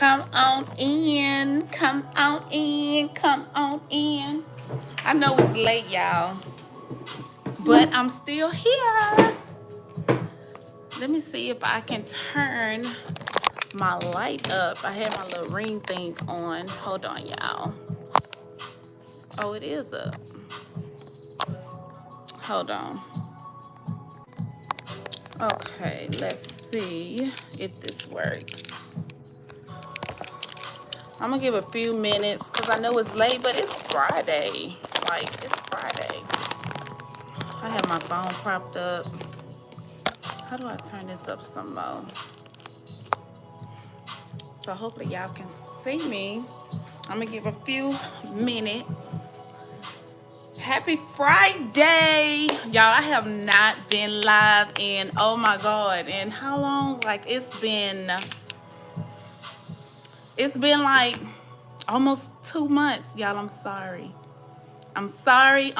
Come on in. Come on in. Come on in. I know it's late, y'all, but I'm still here. Let me see if I can turn my light up. I had my little ring thing on. Hold on, y'all. Oh, it is up. Hold on. Okay, let's see if this works. I'm gonna give a few minutes because I know it's late, but it's Friday. Like, it's Friday. I have my phone propped up. How do I turn this up some more? So hopefully y'all can see me. I'm gonna give a few minutes. Happy Friday, y'all. I have not been live in, oh my God, and how long? Like, it's been like almost 2 months, y'all. I'm sorry. I'm sorry.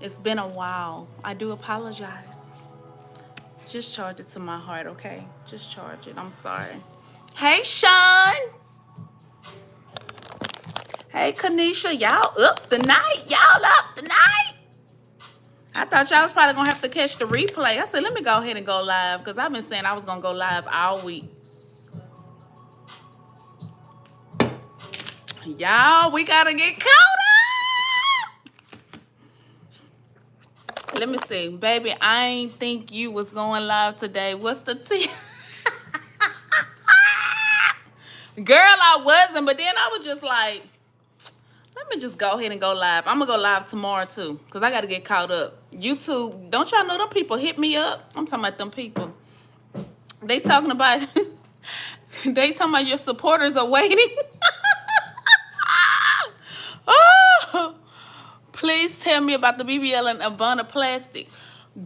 It's been a while. I do apologize. Just charge it to my heart, okay? Just charge it. I'm sorry. Hey, Sean. Hey, Kanisha. Y'all up tonight? Y'all up tonight? I thought y'all was probably going to have to catch the replay. I said, let me go ahead and go live because I've been saying I was going to go live all week. Y'all, we got to get caught up. Let me see. Baby, I ain't think you was going live today. What's the tea? Girl, I wasn't, but then I was just like, let me just go ahead and go live. I'm going to go live tomorrow, too, because I got to get caught up. YouTube, don't y'all know them people hit me up? I'm talking about them people. They talking about, your supporters are waiting. Oh, please tell me about the BBL and abdominoplasty.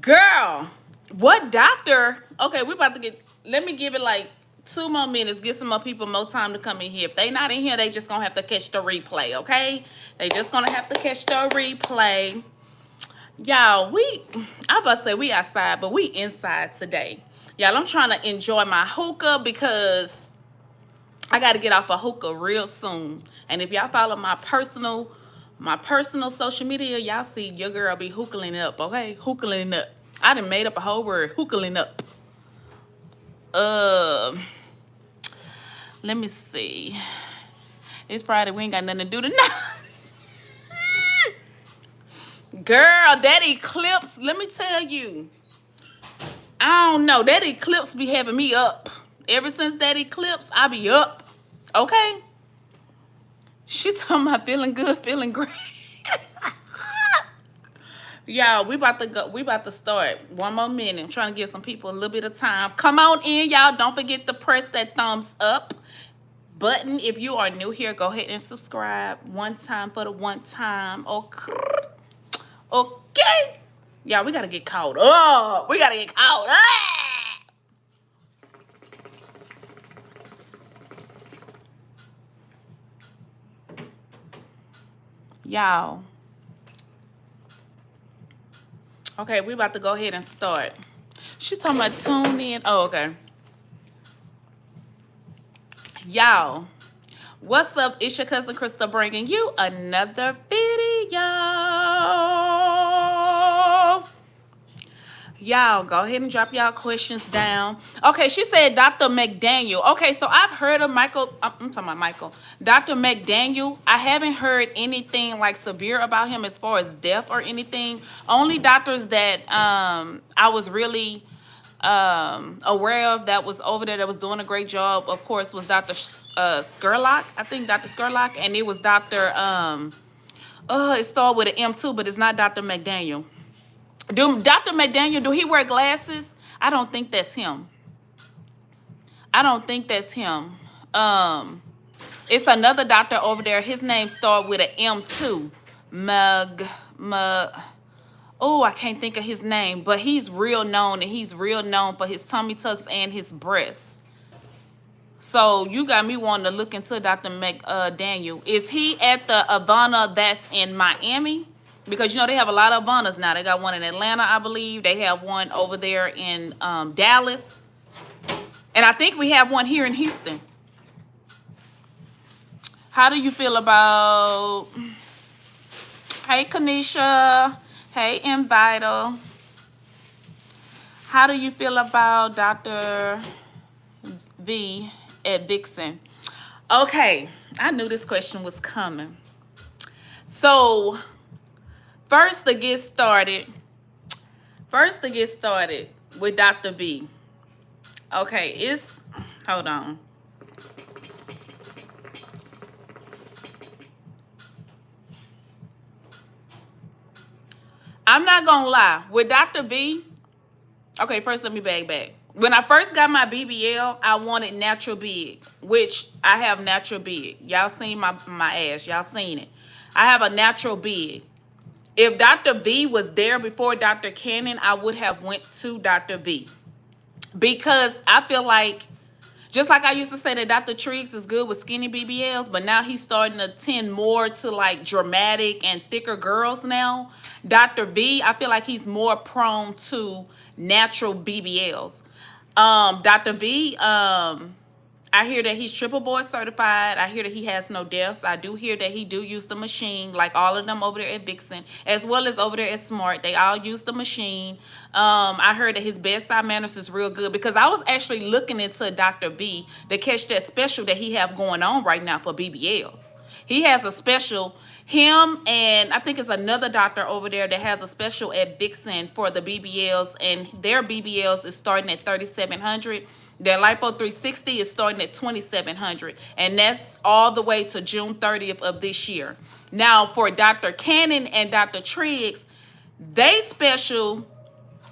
Girl, what doctor? Okay, we about to get, let me give it like 2 more minutes, get some more people more time to come in here. If they not in here, they just gonna have to catch the replay, okay? They just gonna have to catch the replay. Y'all, I about to say we outside, but we inside today. Y'all, I'm trying to enjoy my hookah because I got to get off a hookah real soon. And if y'all follow my personal social media, y'all see your girl be hookahing up, okay? Hookahing up. I done made up a whole word, hookahing up. Let me see. It's Friday. We ain't got nothing to do tonight. Girl, that eclipse, let me tell you. I don't know. That eclipse be having me up. Ever since that eclipse, I be up. Okay? She talking about feeling good, feeling great. Y'all, we about to go. We about to start. 1 more minute. I'm trying to give some people a little bit of time. Come on in, y'all. Don't forget to press that thumbs up button. If you are new here, go ahead and subscribe. One time for the one time. Okay. Y'all, we got to get caught up. We got to get caught up. Y'all. Okay, we about to go ahead and start. She's talking about tune in. Oh, okay. Y'all, what's up? It's your cousin Krystal bringing you another video. Y'all, go ahead and drop y'all questions down. Okay, she said Dr. McDaniel. Okay, so I've heard of I'm talking about Michael. Dr. McDaniel, I haven't heard anything like severe about him as far as death or anything. Only doctors that I was really aware of that was over there that was doing a great job, of course, was Dr. Skurlock. I think Dr. Skurlock, and it was Dr. It started with an M too, but it's not Dr. McDaniel. Dr. McDaniel, do he wear glasses? I don't think that's him. It's another doctor over there. His name started with an M too. Oh, I can't think of his name, but he's real known, and he's real known for his tummy tucks and his breasts. So you got me wanting to look into Dr. McDaniel. Is he at the Havana that's in Miami? Because, you know, they have a lot of Havanas now. They got one in Atlanta, I believe. They have one over there in Dallas. And I think we have one here in Houston. How do you feel about... Hey, Kanisha. Hey, Invital. How do you feel about Dr. V at Vixen? Okay, I knew this question was coming. So, first to get started with Dr. V. Okay, hold on. I'm not gonna lie, with Dr. V, okay, first let me back. When I first got my BBL, I wanted natural big, which I have natural big. Y'all seen my ass, y'all seen it. I have a natural big. If Dr. V was there before Dr. Cannon, I would have went to Dr. V. Because I feel like, just like I used to say that Dr. Triggs is good with skinny BBLs, but now he's starting to tend more to like dramatic and thicker girls now. Dr. V, I feel like he's more prone to natural BBLs. Dr. V, I hear that he's triple board certified. I hear that he has no deaths. I do hear that he do use the machine, like all of them over there at Vixen, as well as over there at Smart. They all use the machine. I heard that his bedside manners is real good, because I was actually looking into Dr. V to catch that special that he have going on right now for BBLs. He has a special, him and I think it's another doctor over there that has a special at Vixen for the BBLs, and their BBLs is starting at $3,700. Their Lipo 360 is starting at $2,700, and that's all the way to June 30th of this year. Now, for Dr. Cannon and Dr. Triggs, they special,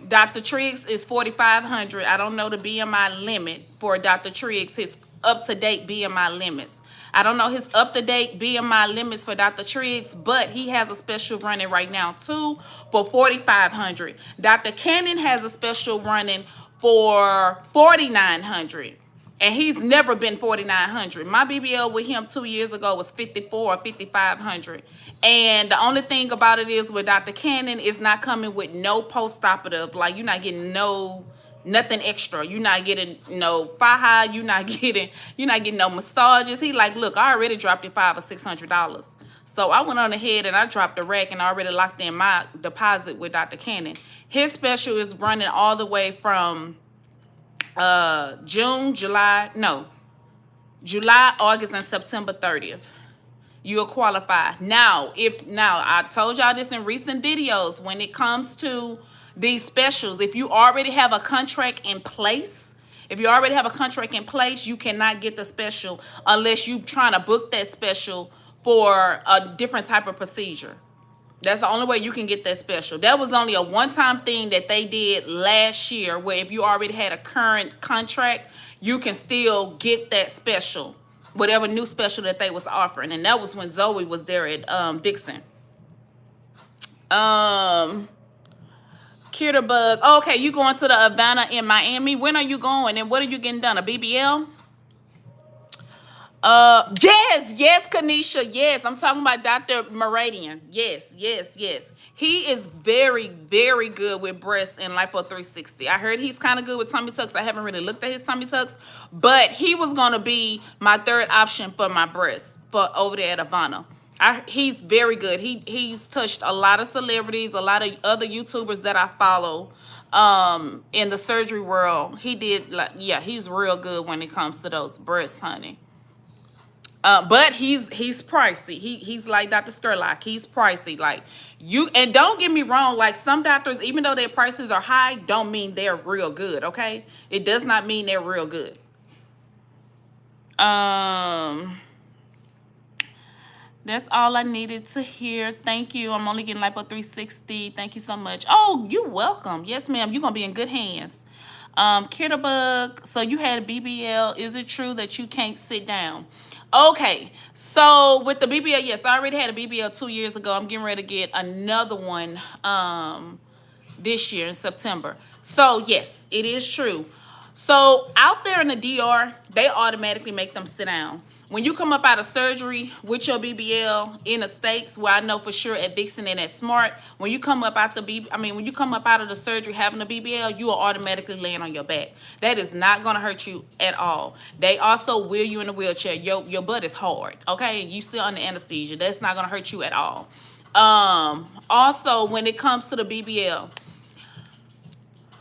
Dr. Triggs is $4,500. I don't know the BMI limit for Dr. Triggs, his up-to-date BMI limits. I don't know his up-to-date BMI limits for Dr. Triggs, but he has a special running right now, too, for $4,500. Dr. Cannon has a special running for $4,900, and he's never been $4,900. My BBL with him 2 years ago was $5,400 or $5,500. And the only thing about it is, with Dr. Cannon, is not coming with no post-operative. Like, you're not getting nothing extra. You're not getting no faja. You're not getting no massages. He like, look, I already dropped it $500 or $600. So I went on ahead and I dropped the rack and I already locked in my deposit with Dr. Cannon. His special is running all the way from July, August, and September 30th. You'll qualify. Now, I told y'all this in recent videos, when it comes to these specials, if you already have a contract in place, you cannot get the special unless you're trying to book that special for a different type of procedure. That's the only way you can get that special. That was only a one-time thing that they did last year, where if you already had a current contract, you can still get that special, whatever new special that they was offering. And that was when Zoey was there at Vixen. Bug. Okay, you going to the Havana in Miami? When are you going, and what are you getting done? A BBL? Yes, Kanisha. Yes, I'm talking about Dr. Meridian. Yes. He is very, very good with breasts and Lipo 360. I heard he's kind of good with tummy tucks. I haven't really looked at his tummy tucks, but he was gonna be my third option for my breasts for over there at Havana. He's very good. He's touched a lot of celebrities, a lot of other YouTubers that I follow in the surgery world. He did, like, yeah, he's real good when it comes to those breasts, honey. But he's pricey. He's like Dr. Skurlock. He's pricey. Like, and don't get me wrong, like, some doctors, even though their prices are high, don't mean they're real good, okay? It does not mean they're real good. That's all I needed to hear. Thank you. I'm only getting Lipo 360. Thank you so much. Oh, you're welcome. Yes, ma'am. You're going to be in good hands. Bug. So you had a BBL. Is it true that you can't sit down? Okay. So with the BBL, yes, I already had a BBL 2 years ago. I'm getting ready to get another one this year in September. So yes, it is true. So out there in the DR, they automatically make them sit down. When you come up out of surgery with your BBL in the States, where I know for sure at Vixen and at Smart, when you come up out when you come up out of the surgery having a BBL, you are automatically laying on your back. That is not gonna hurt you at all. They also wheel you in a wheelchair. Your butt is hard, okay? You still under anesthesia. That's not gonna hurt you at all. Also, when it comes to the BBL,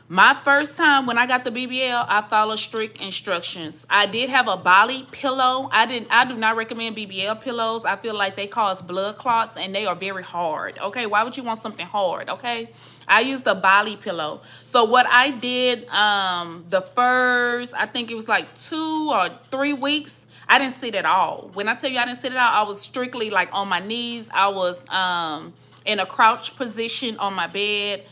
my first time when I got the BBL, I followed strict instructions. I did have a Bali pillow. I do not recommend BBL pillows. I feel like they cause blood clots and they are very hard. Okay, why would you want something hard? Okay, I used a Bali pillow. So what I did, the first, I think it was like 2 or 3 weeks, I didn't sit at all. When I tell you I didn't sit at all, I was strictly like on my knees. I was in a crouch position on my bed.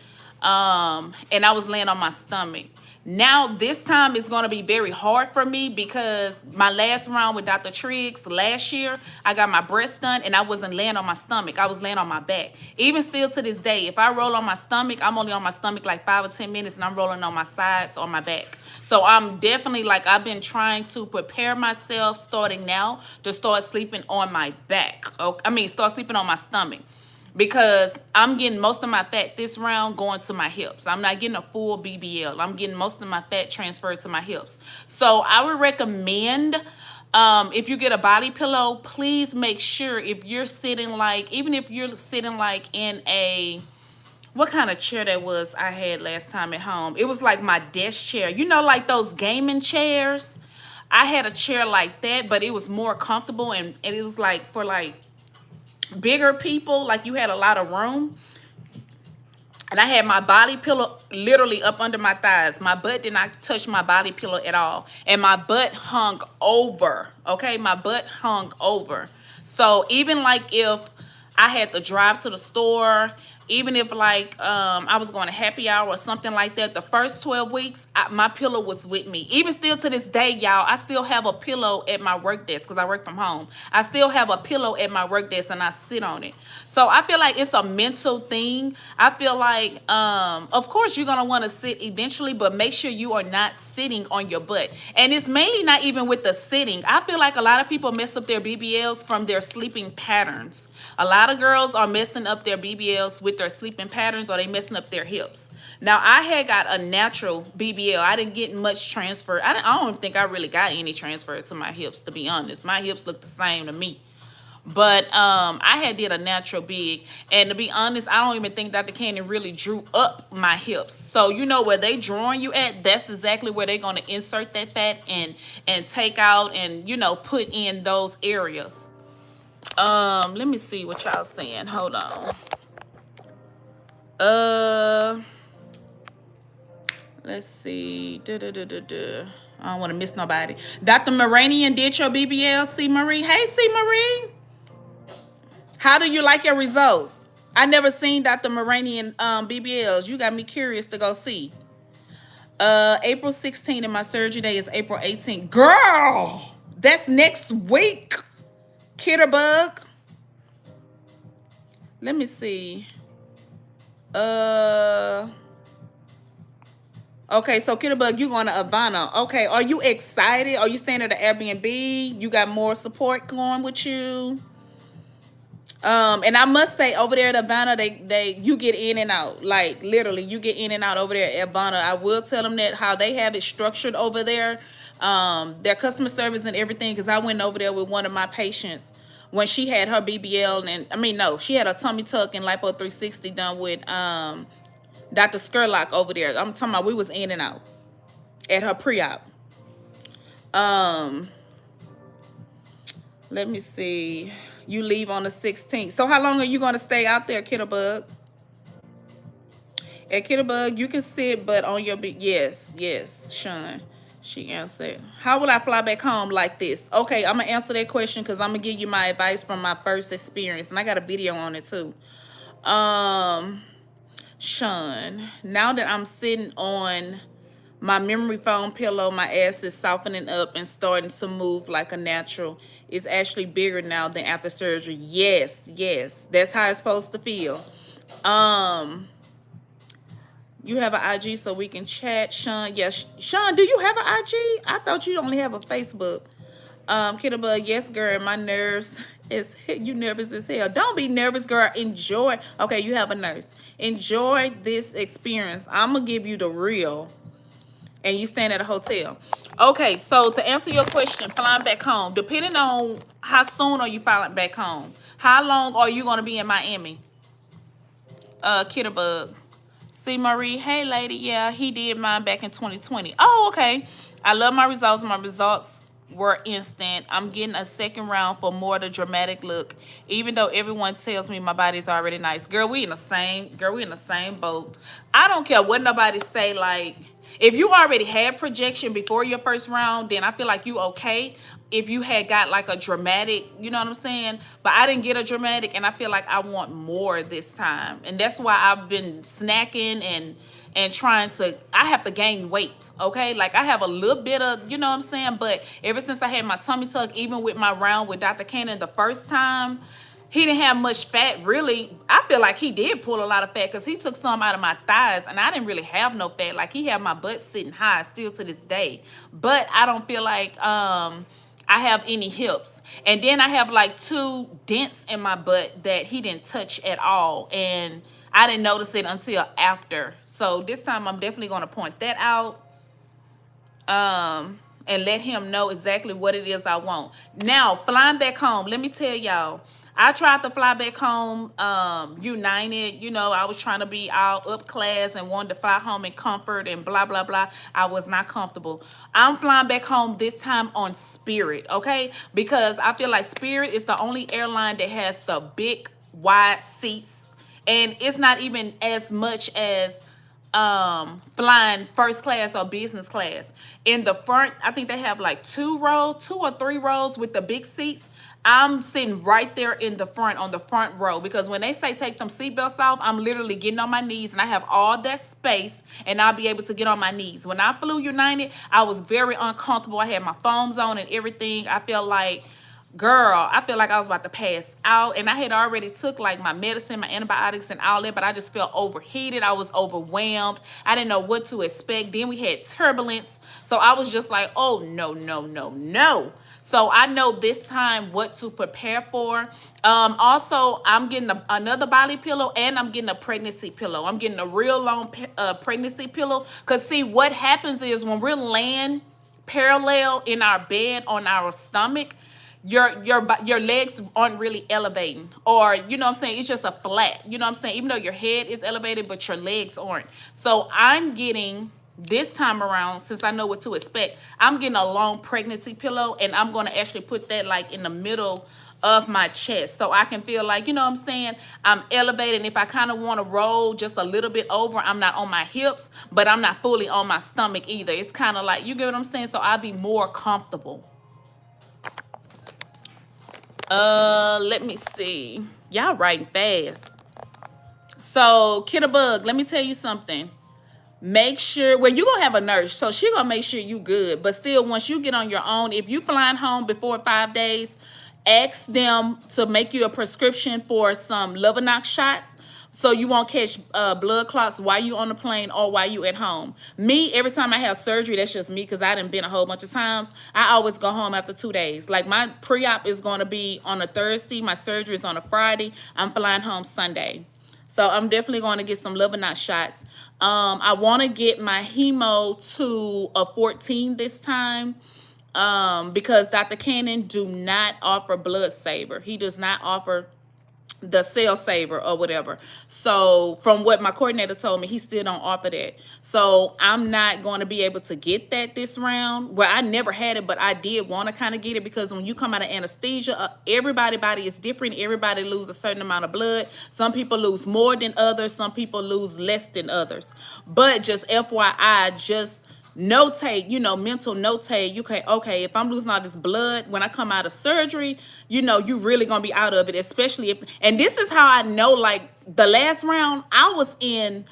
And I was laying on my stomach. Now this time it's going to be very hard for me because my last round with Dr. Triggs last year, I got my breast done and I wasn't laying on my stomach. I was laying on my back. Even still to this day, if I roll on my stomach, I'm only on my stomach like 5 or 10 minutes and I'm rolling on my sides or my back. So I'm definitely like, I've been trying to prepare myself starting now to start sleeping on my back. Start sleeping on my stomach, because I'm getting most of my fat this round going to my hips. I'm not getting a full BBL. I'm getting most of my fat transferred to my hips. So I would recommend, if you get a body pillow, please make sure if you're sitting like, even if you're sitting like in a, what kind of chair that was I had last time at home? It was like my desk chair. You know, like those gaming chairs? I had a chair like that, but it was more comfortable and it was like for like bigger people, like you had a lot of room. And I had my body pillow literally up under my thighs. My butt did not touch my body pillow at all. And my butt hung over, okay? My butt hung over. So even like if I had to drive to the store, even if like I was going to happy hour or something like that, the first 12 weeks, my pillow was with me. Even still to this day, y'all, I still have a pillow at my work desk because I work from home. I still have a pillow at my work desk and I sit on it. So I feel like it's a mental thing. I feel like, of course, you're going to want to sit eventually, but make sure you are not sitting on your butt. And it's mainly not even with the sitting. I feel like a lot of people mess up their BBLs from their sleeping patterns. A lot of girls are messing up their BBLs with their sleeping patterns, or they messing up their hips. Now, I had got a natural BBL. I didn't get much transfer. I don't think I really got any transfer to my hips, to be honest. My hips look the same to me. But I had did a natural big, and to be honest, I don't even think Dr. Candy really drew up my hips. So you know where they drawing you at, that's exactly where they're going to insert that fat and take out and, you know, put in those areas. Let me see what y'all saying. Hold on. Let's see. I don't want to miss nobody. Dr. Moranian did your BBL, C. Marie. Hey, C. Marie. How do you like your results? I never seen Dr. Moranian BBLs. You got me curious to go see. April 16th and my surgery day is April 18th. Girl, that's next week. Kitterbug. Let me see. Okay, so Kitterbug, you going to Havana. Okay, are you excited? Are you staying at the Airbnb? You got more support going with you? And I must say, over there at Havana, you get in and out. Like, literally, you get in and out over there at Havana. I will tell them that how they have it structured over there. Their customer service and everything, because I went over there with one of my patients when she had her BBL, and she had a tummy tuck and Lipo 360 done with Dr. Skurlock over there. I'm talking about we was in and out at her pre-op. Let me see. You leave on the 16th. So how long are you going to stay out there, Kitterbug? At Kitterbug, you can sit, but on your yes, Sean. She answered. How will I fly back home like this? Okay, I'm going to answer that question because I'm going to give you my advice from my first experience. And I got a video on it too. Sean, now that I'm sitting on my memory foam pillow, my ass is softening up and starting to move like a natural. It's actually bigger now than after surgery. Yes. That's how it's supposed to feel. You have an IG so we can chat, Sean. Yes, Sean. Do you have an IG? I thought you only have a Facebook. Kittlebug, yes, girl. My nerves is you nervous as hell. Don't be nervous, girl. Enjoy. Okay, you have a nurse. Enjoy this experience. I'm gonna give you the real, and you stand at a hotel. Okay, so to answer your question, flying back home, depending on how soon are you flying back home, how long are you gonna be in Miami? Kittlebug. See Marie, hey lady, yeah, he did mine back in 2020. Oh, okay. I love my results. My results were instant. I'm getting a second round for more of the dramatic look, even though everyone tells me my body's already nice. Girl, we in the same boat. I don't care what nobody say. Like, if you already had projection before your first round, then I feel like you okay. If you had got like a dramatic, you know what I'm saying? But I didn't get a dramatic, and I feel like I want more this time. And that's why I've been snacking and trying to, I have to gain weight, okay? Like, I have a little bit of, you know what I'm saying? But ever since I had my tummy tuck, even with my round with Dr. Cannon the first time, he didn't have much fat, really. I feel like he did pull a lot of fat because he took some out of my thighs, and I didn't really have no fat. Like, he had my butt sitting high still to this day. But I don't feel like I have any hips. And then I have like 2 dents in my butt that he didn't touch at all. And I didn't notice it until after. So this time I'm definitely going to point that out. And let him know exactly what it is I want. Now, flying back home, let me tell y'all, I tried to fly back home, United. You know, I was trying to be all up class and wanted to fly home in comfort and blah, blah, blah. I was not comfortable. I'm flying back home this time on Spirit, okay? Because I feel like Spirit is the only airline that has the big, wide seats. And it's not even as much as flying first class or business class. In the front, I think they have like 2 or 3 rows with the big seats. I'm sitting right there in the front, on the front row, because when they say take them seatbelts off, I'm literally getting on my knees, and I have all that space, and I'll be able to get on my knees. When I flew United, I was very uncomfortable. I had my phones on and everything. I felt like, girl, I feel like I was about to pass out, and I had already took like my medicine, my antibiotics and all that, but I just felt overheated. I was overwhelmed. I didn't know what to expect. Then we had turbulence. So I was just like, oh, no, no, no, no. So I know this time what to prepare for. Also, I'm getting another body pillow, and I'm getting a pregnancy pillow. I'm getting a real long pregnancy pillow, because see, what happens is when we're laying parallel in our bed on our stomach, your legs aren't really elevating, or you know what I'm saying, it's just a flat, you know what I'm saying, even though your head is elevated but your legs aren't. So I'm getting, this time around, since I know what to expect, I'm getting a long pregnancy pillow, and I'm going to actually put that like in the middle of my chest, so I can feel like, you know what I'm saying, I'm elevated. If I kind of want to roll just a little bit over, I'm not on my hips, but I'm not fully on my stomach either. It's kind of like, you get what I'm saying, so I'll be more comfortable. Let me see. Y'all writing fast. So, Kittlebug, let me tell you something. Make sure, well, you're going to have a nurse, so she going to make sure you good. But still, once you get on your own, if you flying home before 5 days, ask them to make you a prescription for some Lovenox shots, so you won't catch blood clots while you on the plane or while you at home. Me, every time I have surgery, that's just me, because I done been a whole bunch of times, I always go home after 2 days. Like, my pre-op is going to be on a Thursday. My surgery is on a Friday. I'm flying home Sunday. So I'm definitely going to get some Lovenox shots. I want to get my hemo to a 14 this time, because Dr. Cannon do not offer blood saver. He does not offer the cell saver or whatever. So from what my coordinator told me, he still don't offer that. So I'm not going to be able to get that this round. Well, I never had it, but I did want to kind of get it, because when you come out of anesthesia, everybody's body is different. Everybody lose a certain amount of blood. Some people lose more than others. Some people lose less than others. But just FYI, just notate, you know, mental notate, you can, okay, if I'm losing all this blood when I come out of surgery, you know, you really gonna be out of it, especially if, and this is how I know, like, the last round, I was in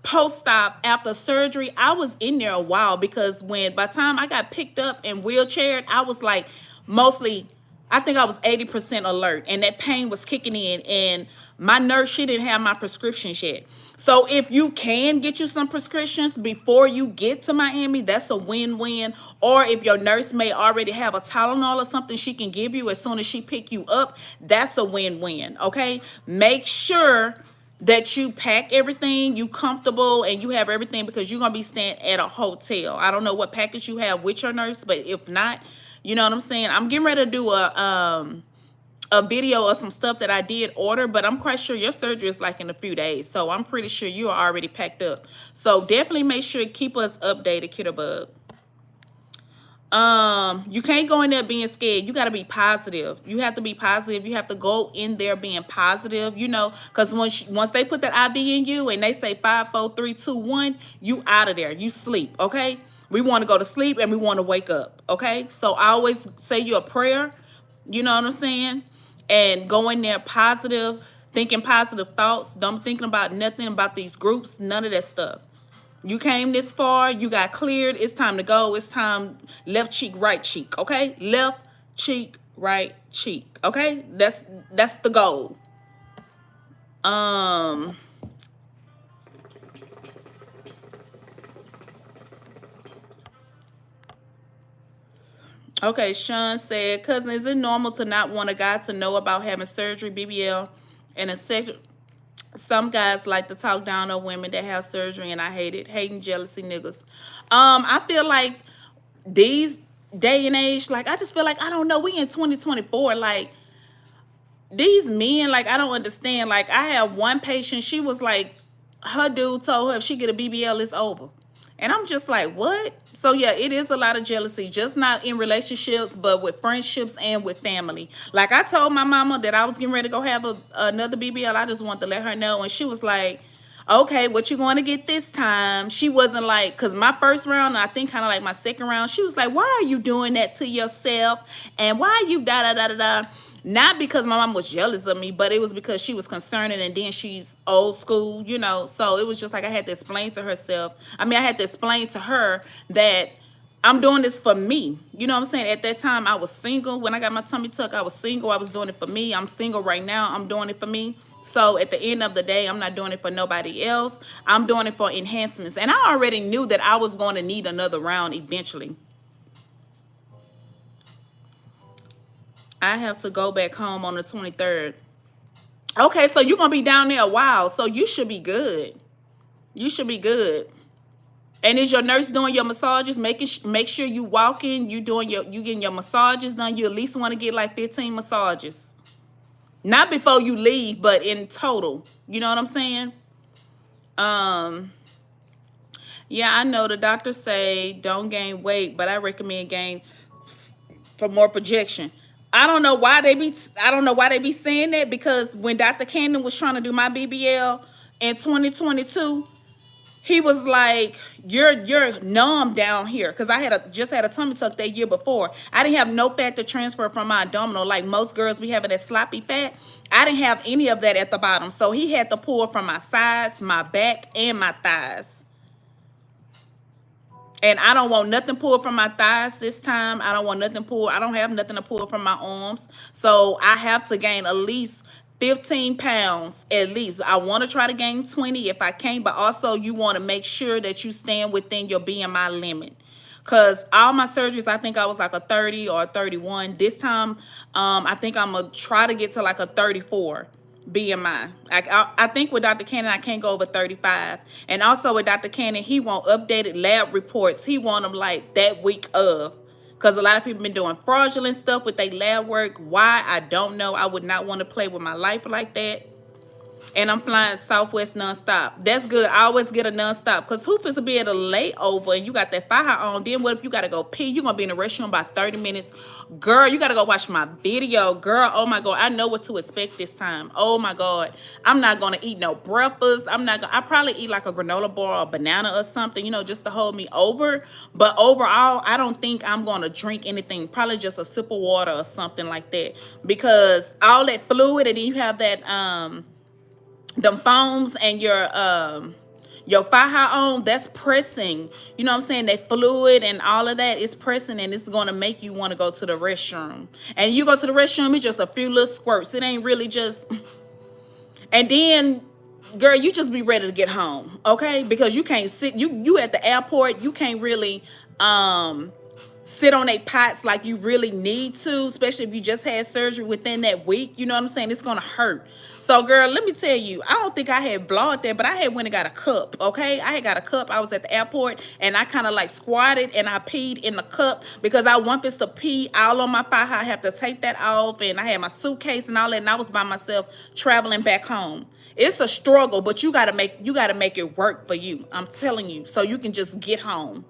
post-op after surgery. I was in there a while, because by the time I got picked up and wheelchaired, I was like mostly I think I was 80% alert, and that pain was kicking in, and my nurse, she didn't have my prescriptions yet. So if you can get you some prescriptions before you get to Miami, that's a win-win. Or if your nurse may already have a Tylenol or something she can give you as soon as she pick you up, that's a win-win, okay? Make sure that you pack everything, you comfortable, and you have everything, because you're going to be staying at a hotel. I don't know what package you have with your nurse, but if not, you know what I'm saying? I'm getting ready to do a video of some stuff that I did order, but I'm quite sure your surgery is like in a few days. So I'm pretty sure you are already packed up. So definitely make sure to keep us updated, Kitterbug. You can't go in there being scared. You got to be positive. You have to be positive. You have to go in there being positive, you know, because once they put that IV in you and they say 5, 4, 3, 2, 1, you out of there. You sleep, okay? We want to go to sleep and we want to wake up, okay? So I always say you a prayer, you know what I'm saying? And go in there positive, thinking positive thoughts. Don't thinking about nothing about these groups, none of that stuff. You came this far, you got cleared, it's time to go. It's time, left cheek, right cheek, okay? Left cheek, right cheek, okay? That's the goal. Okay, Sean said, cousin, is it normal to not want a guy to know about having surgery, BBL, and a sex? Some guys like to talk down on women that have surgery, and I hate it. Hating, jealousy niggas. I feel like these day and age, like, I just feel like, I don't know, we in 2024, like, these men, like, I don't understand. Like, I have one patient, she was like, her dude told her if she get a BBL, it's over. And I'm just like, what? So yeah, it is a lot of jealousy, just not in relationships, but with friendships and with family. Like, I told my mama that I was getting ready to go have another BBL. I just wanted to let her know. And she was like, okay, what you going to get this time? She wasn't like, because my first round, and I think kind of like my second round, she was like, why are you doing that to yourself? And why are you da-da-da-da-da? Not because my mom was jealous of me, but it was because she was concerned, and then she's old school, you know. So it was just like I had to explain to herself. I mean, I had to explain to her that I'm doing this for me. You know what I'm saying? At that time, I was single. When I got my tummy tuck, I was single. I was doing it for me. I'm single right now. I'm doing it for me. So at the end of the day, I'm not doing it for nobody else. I'm doing it for enhancements. And I already knew that I was going to need another round eventually. I have to go back home on the 23rd. Okay, so you're going to be down there a while. So you should be good. You should be good. And is your nurse doing your massages? Make sure you walking, you getting your massages done. You at least want to get like 15 massages. Not before you leave, but in total. You know what I'm saying? Yeah, I know the doctors say don't gain weight, but I recommend gain for more projection. I don't know why they be saying that, because when Dr. Cannon was trying to do my BBL in 2022, he was like, you're numb down here, because I just had a tummy tuck that year before. I didn't have no fat to transfer from my abdominal like most girls be having that sloppy fat. I didn't have any of that at the bottom, so he had to pull from my sides, my back, and my thighs. And I don't want nothing pulled from my thighs this time. I don't want nothing pulled. I don't have nothing to pull from my arms. So I have to gain at least 15 pounds at least. I want to try to gain 20 if I can, but also you want to make sure that you stand within your BMI limit. Because all my surgeries, I think I was like a 30 or a 31. This time, I think I'm going to try to get to like a 34. BMI. I think with Dr. Cannon, I can't go over 35. And also with Dr. Cannon, he want updated lab reports. He want them like that week of. Because a lot of people been doing fraudulent stuff with their lab work. Why? I don't know. I would not want to play with my life like that. And I'm flying Southwest nonstop. That's good. I always get a nonstop. Because who finna be at a layover and you got that fire on? Then what if you got to go pee? You're going to be in the restroom by 30 minutes. Girl, you got to go watch my video. Girl, oh my God. I know what to expect this time. Oh my God. I'm not going to eat no breakfast. I probably eat like a granola bar or a banana or something, you know, just to hold me over. But overall, I don't think I'm going to drink anything. Probably just a sip of water or something like that. Because all that fluid, and then you have that, them foams and your Your faja on, that's pressing. You know what I'm saying? That fluid and all of that is pressing, and it's gonna make you want to go to the restroom. And you go to the restroom, it's just a few little squirts. It ain't really just. And then, girl, you just be ready to get home, okay? Because you can't sit. You at the airport. You can't really sit on a pots like you really need to, especially if you just had surgery within that week. You know what I'm saying? It's gonna hurt. So, girl, let me tell you, I don't think I had vlogged that, but I had went and got a cup, okay? I had got a cup. I was at the airport, and I kind of like squatted, and I peed in the cup because I want this to pee all on my thigh. I have to take that off, and I had my suitcase and all that, and I was by myself traveling back home. It's a struggle, but you gotta make it work for you. I'm telling you, so you can just get home.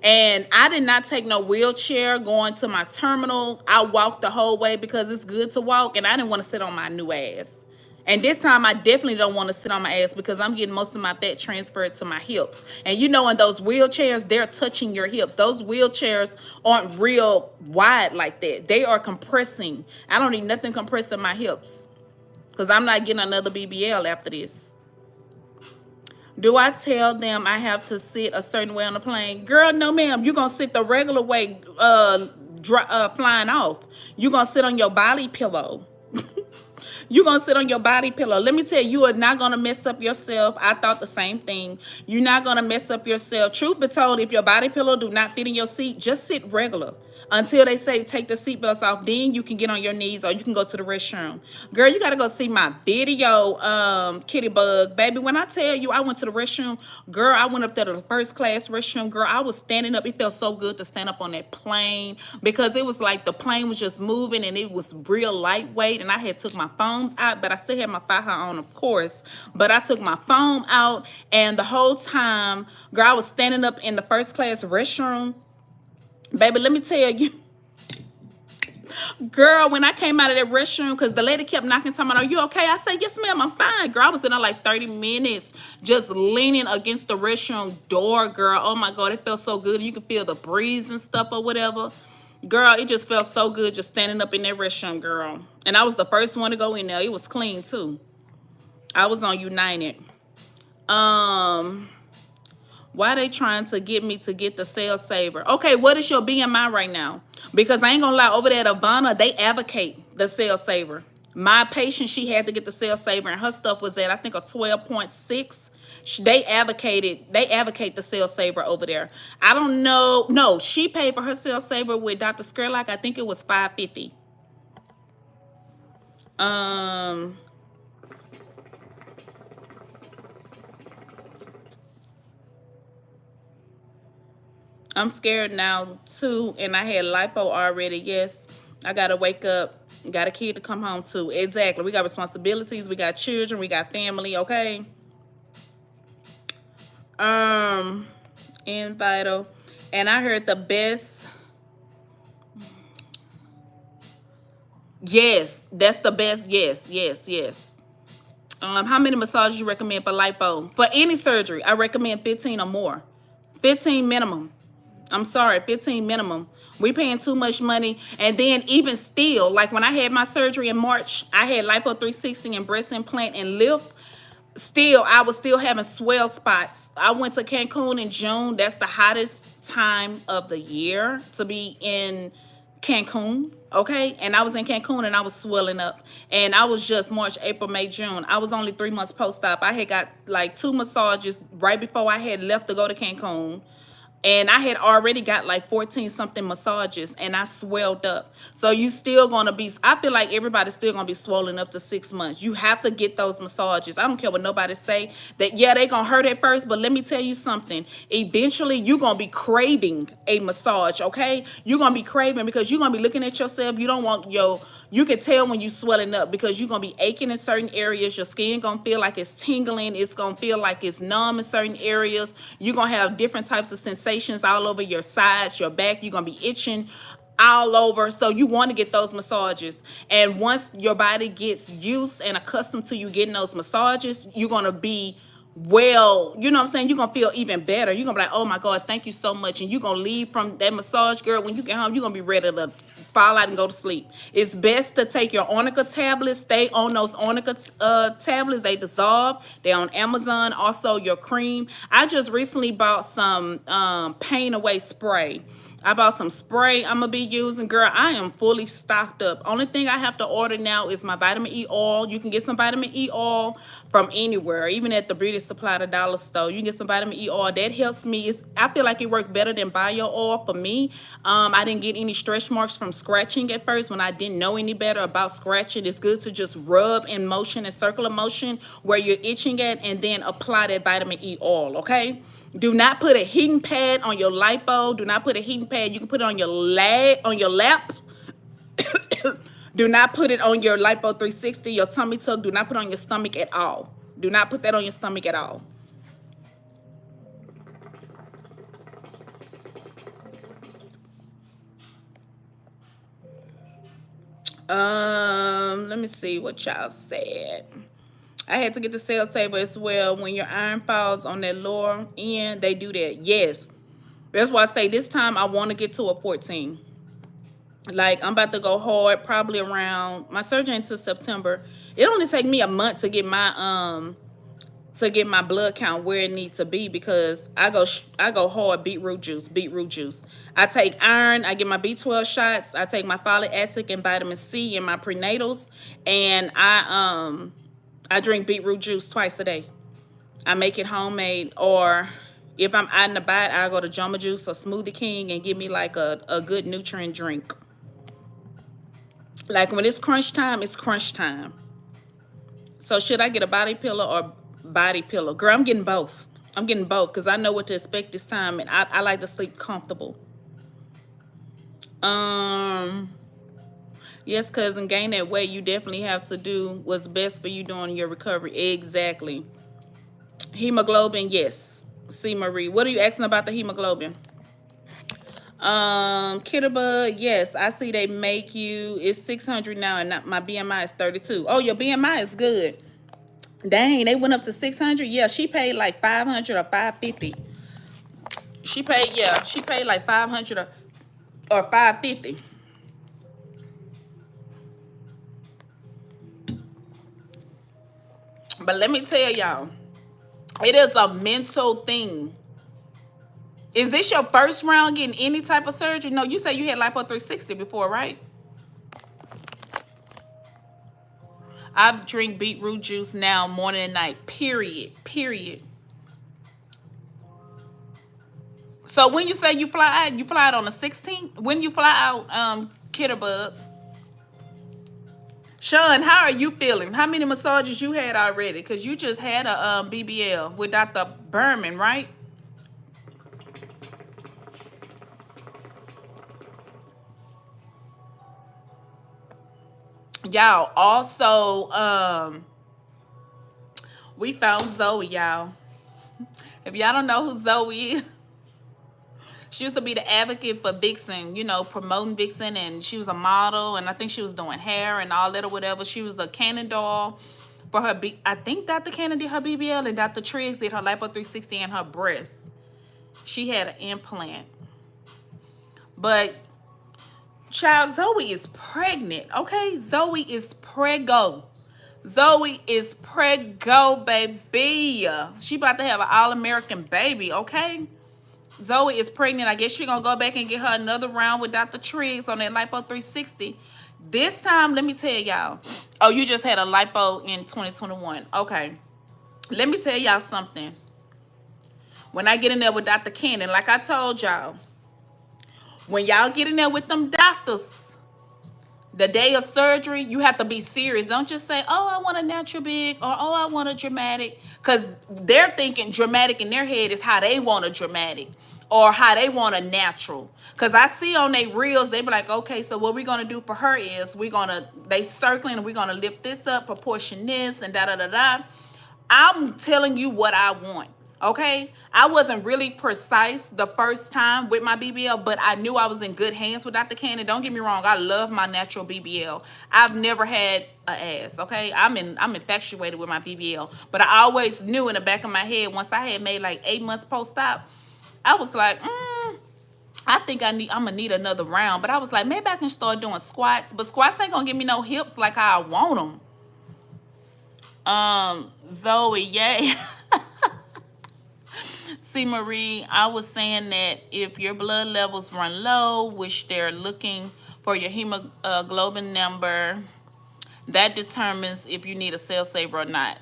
And I did not take no wheelchair going to my terminal. I walked the whole way because it's good to walk, and I didn't want to sit on my new ass. And this time I definitely don't want to sit on my ass because I'm getting most of my fat transferred to my hips. And you know, in those wheelchairs, they're touching your hips. Those wheelchairs aren't real wide like that. They are compressing. I don't need nothing compressing my hips because I'm not getting another BBL after this. Do I tell them I have to sit a certain way on the plane? Girl, no ma'am. You're going to sit the regular way flying off. You're going to sit on your body pillow. You're going to sit on your body pillow. Let me tell you, you are not going to mess up yourself. I thought the same thing. You're not going to mess up yourself. Truth be told, if your body pillow do not fit in your seat, just sit regular. Until they say take the seatbelts off, then you can get on your knees or you can go to the restroom. Girl, you got to go see my video, Kitty Bug. Baby, when I tell you I went to the restroom, girl, I went up there to the first class restroom. Girl, I was standing up. It felt so good to stand up on that plane because it was like the plane was just moving and it was real lightweight. And I had took my phones out, but I still had my faja on, of course. But I took my phone out, and the whole time, girl, I was standing up in the first class restroom. Baby, let me tell you, girl, when I came out of that restroom, because the lady kept knocking, talking about, are you okay? I said, yes, ma'am, I'm fine. Girl, I was in there like 30 minutes just leaning against the restroom door, girl. Oh, my God, it felt so good. You could feel the breeze and stuff or whatever. Girl, it just felt so good just standing up in that restroom, girl. And I was the first one to go in there. It was clean, too. I was on United. Why they trying to get me to get the cell saver? Okay, what is your BMI right now? Because I ain't gonna lie, over there at Ivana, they advocate the cell saver. My patient, she had to get the cell saver, and her stuff was at, I think, a 12.6. They advocate the cell saver over there. I don't know. No, she paid for her cell saver with Dr. Skerlock. I think it was $550. I'm scared now too, and I had lipo already. Yes, I gotta wake up, got a kid to come home to. Exactly. We got responsibilities, we got children, we got family, okay? In Vital. And I heard the best. Yes, that's the best. Yes, yes, yes. How many massages you recommend for lipo? For any surgery, I recommend 15 or more. 15 minimum. I'm sorry, 15 minimum. We paying too much money. And then even still, like when I had my surgery in March, I had lipo 360 and breast implant and lift. Still, I was still having swell spots. I went to Cancun in June. That's the hottest time of the year to be in Cancun, okay? And I was in Cancun and I was swelling up. And I was just March, April, May, June. I was only 3 months post-op. I had got like 2 massages right before I had left to go to Cancun. And I had already got like 14 something massages and I swelled up. So you still gonna be, I feel like everybody's still gonna be swollen up to 6 months. You have to get those massages. I don't care what nobody say that, yeah, they gonna hurt at first, but let me tell you something. Eventually you're gonna be craving a massage, okay? You're gonna be craving because you're gonna be looking at yourself. You don't want you can tell when you swelling up because you're going to be aching in certain areas. Your skin going to feel like it's tingling. It's going to feel like it's numb in certain areas. You're going to have different types of sensations all over your sides, your back. You're going to be itching all over. So you want to get those massages. And once your body gets used and accustomed to you getting those massages, you're going to be well, you know what I'm saying? You're going to feel even better. You're going to be like, oh my God, thank you so much. And you're going to leave from that massage, girl. When you get home, you're going to be ready to fall out and go to sleep. It's best to take your arnica tablets. Stay on those arnica tablets. They dissolve. They're on Amazon. Also, your cream. I just recently bought some pain away spray. I bought some spray I'm gonna be using. Girl, I am fully stocked up. Only thing I have to order now is my vitamin E oil. You can get some vitamin E oil from anywhere, even at the beauty supply, the dollar store. You can get some vitamin E oil. That helps me. I feel like it worked better than bio oil for me. I didn't get any stretch marks from scratching at first when I didn't know any better about scratching. It's good to just rub in motion and circular motion where you're itching at, and then apply that vitamin E oil, okay? Do not put a heating pad on your lipo. Do not put a heating pad. You can put it on your lap. Do not put it on your Lipo 360, your tummy tuck. Do not put it on your stomach at all. Do not put that on your stomach at all. Let me see what y'all said. I had to get the cell saver as well. When your iron falls on that lower end, they do that. Yes. That's why I say this time I want to get to a 14. Like, I'm about to go hard probably around my surgery until September. It only take me a month to get my blood count where it needs to be, because I go hard beetroot juice. I take iron, I get my B12 shots, I take my folic acid and vitamin C in my prenatals, and I drink beetroot juice twice a day. I make it homemade, or if I'm out and about, I go to Jamba Juice or Smoothie King and give me like a good nutrient drink. Like, when it's crunch time, it's crunch time. So should I get a body pillow or body pillow? Girl, I'm getting both. I'm getting both because I know what to expect this time, and I like to sleep comfortable. Yes, cousin, gain that weight. You definitely have to do what's best for you during your recovery. Exactly. Hemoglobin, yes. C. Marie, what are you asking about the hemoglobin? Kitterbug, yes, I see they make you, it's 600 now, and my BMI is 32. Oh, your BMI is good. Dang, they went up to 600. Yeah, she paid like 500 or 550. She paid like 500 or 550. But let me tell y'all, it is a mental thing. Is this your first round getting any type of surgery? No, you say you had Lipo 360 before, right? I drink beetroot juice now morning and night, period. So when you say you fly out on the 16th? When you fly out, Kitterbug? Sean, how are you feeling? How many massages you had already? Because you just had a BBL with Dr. Berman, right? Y'all, also, we found Zoey, y'all. If y'all don't know who Zoey is, she used to be the advocate for Vixen, you know, promoting Vixen, and she was a model, and I think she was doing hair and all that or whatever. She was a Canon doll for her, I think Dr. Cannon did her BBL, and Dr. Triggs did her Lipo 360 and her breasts. She had an implant. But, child, Zoey is pregnant, okay? Zoey is preggo. Zoey is preggo, baby. She about to have an all-American baby, okay? Zoey is pregnant. I guess she's going to go back and get her another round with Dr. Triggs on that Lipo 360. This time, let me tell y'all. Oh, you just had a Lipo in 2021. Okay. Let me tell y'all something. When I get in there with Dr. Cannon, like I told y'all, when y'all get in there with them doctors, the day of surgery, you have to be serious. Don't just say, oh, I want a natural big, or oh, I want a dramatic. Because they're thinking dramatic in their head is how they want a dramatic or how they want a natural. Because I see on their reels, they be like, okay, so what we're going to do for her is they circling and we're going to lift this up, proportion this, and da-da-da-da. I'm telling you what I want. Okay, I wasn't really precise the first time with my BBL, but I knew I was in good hands with Dr. Cannon. Don't get me wrong, I love my natural BBL. I've never had an ass, okay? I'm infatuated with my BBL, but I always knew in the back of my head, once I had made like 8 months post-op, I was like, I think I'm gonna need another round, but I was like, maybe I can start doing squats, but squats ain't gonna give me no hips like how I want them. Zoey, yay. See, Marie, I was saying that if your blood levels run low, which they're looking for your hemoglobin number, that determines if you need a cell saver or not.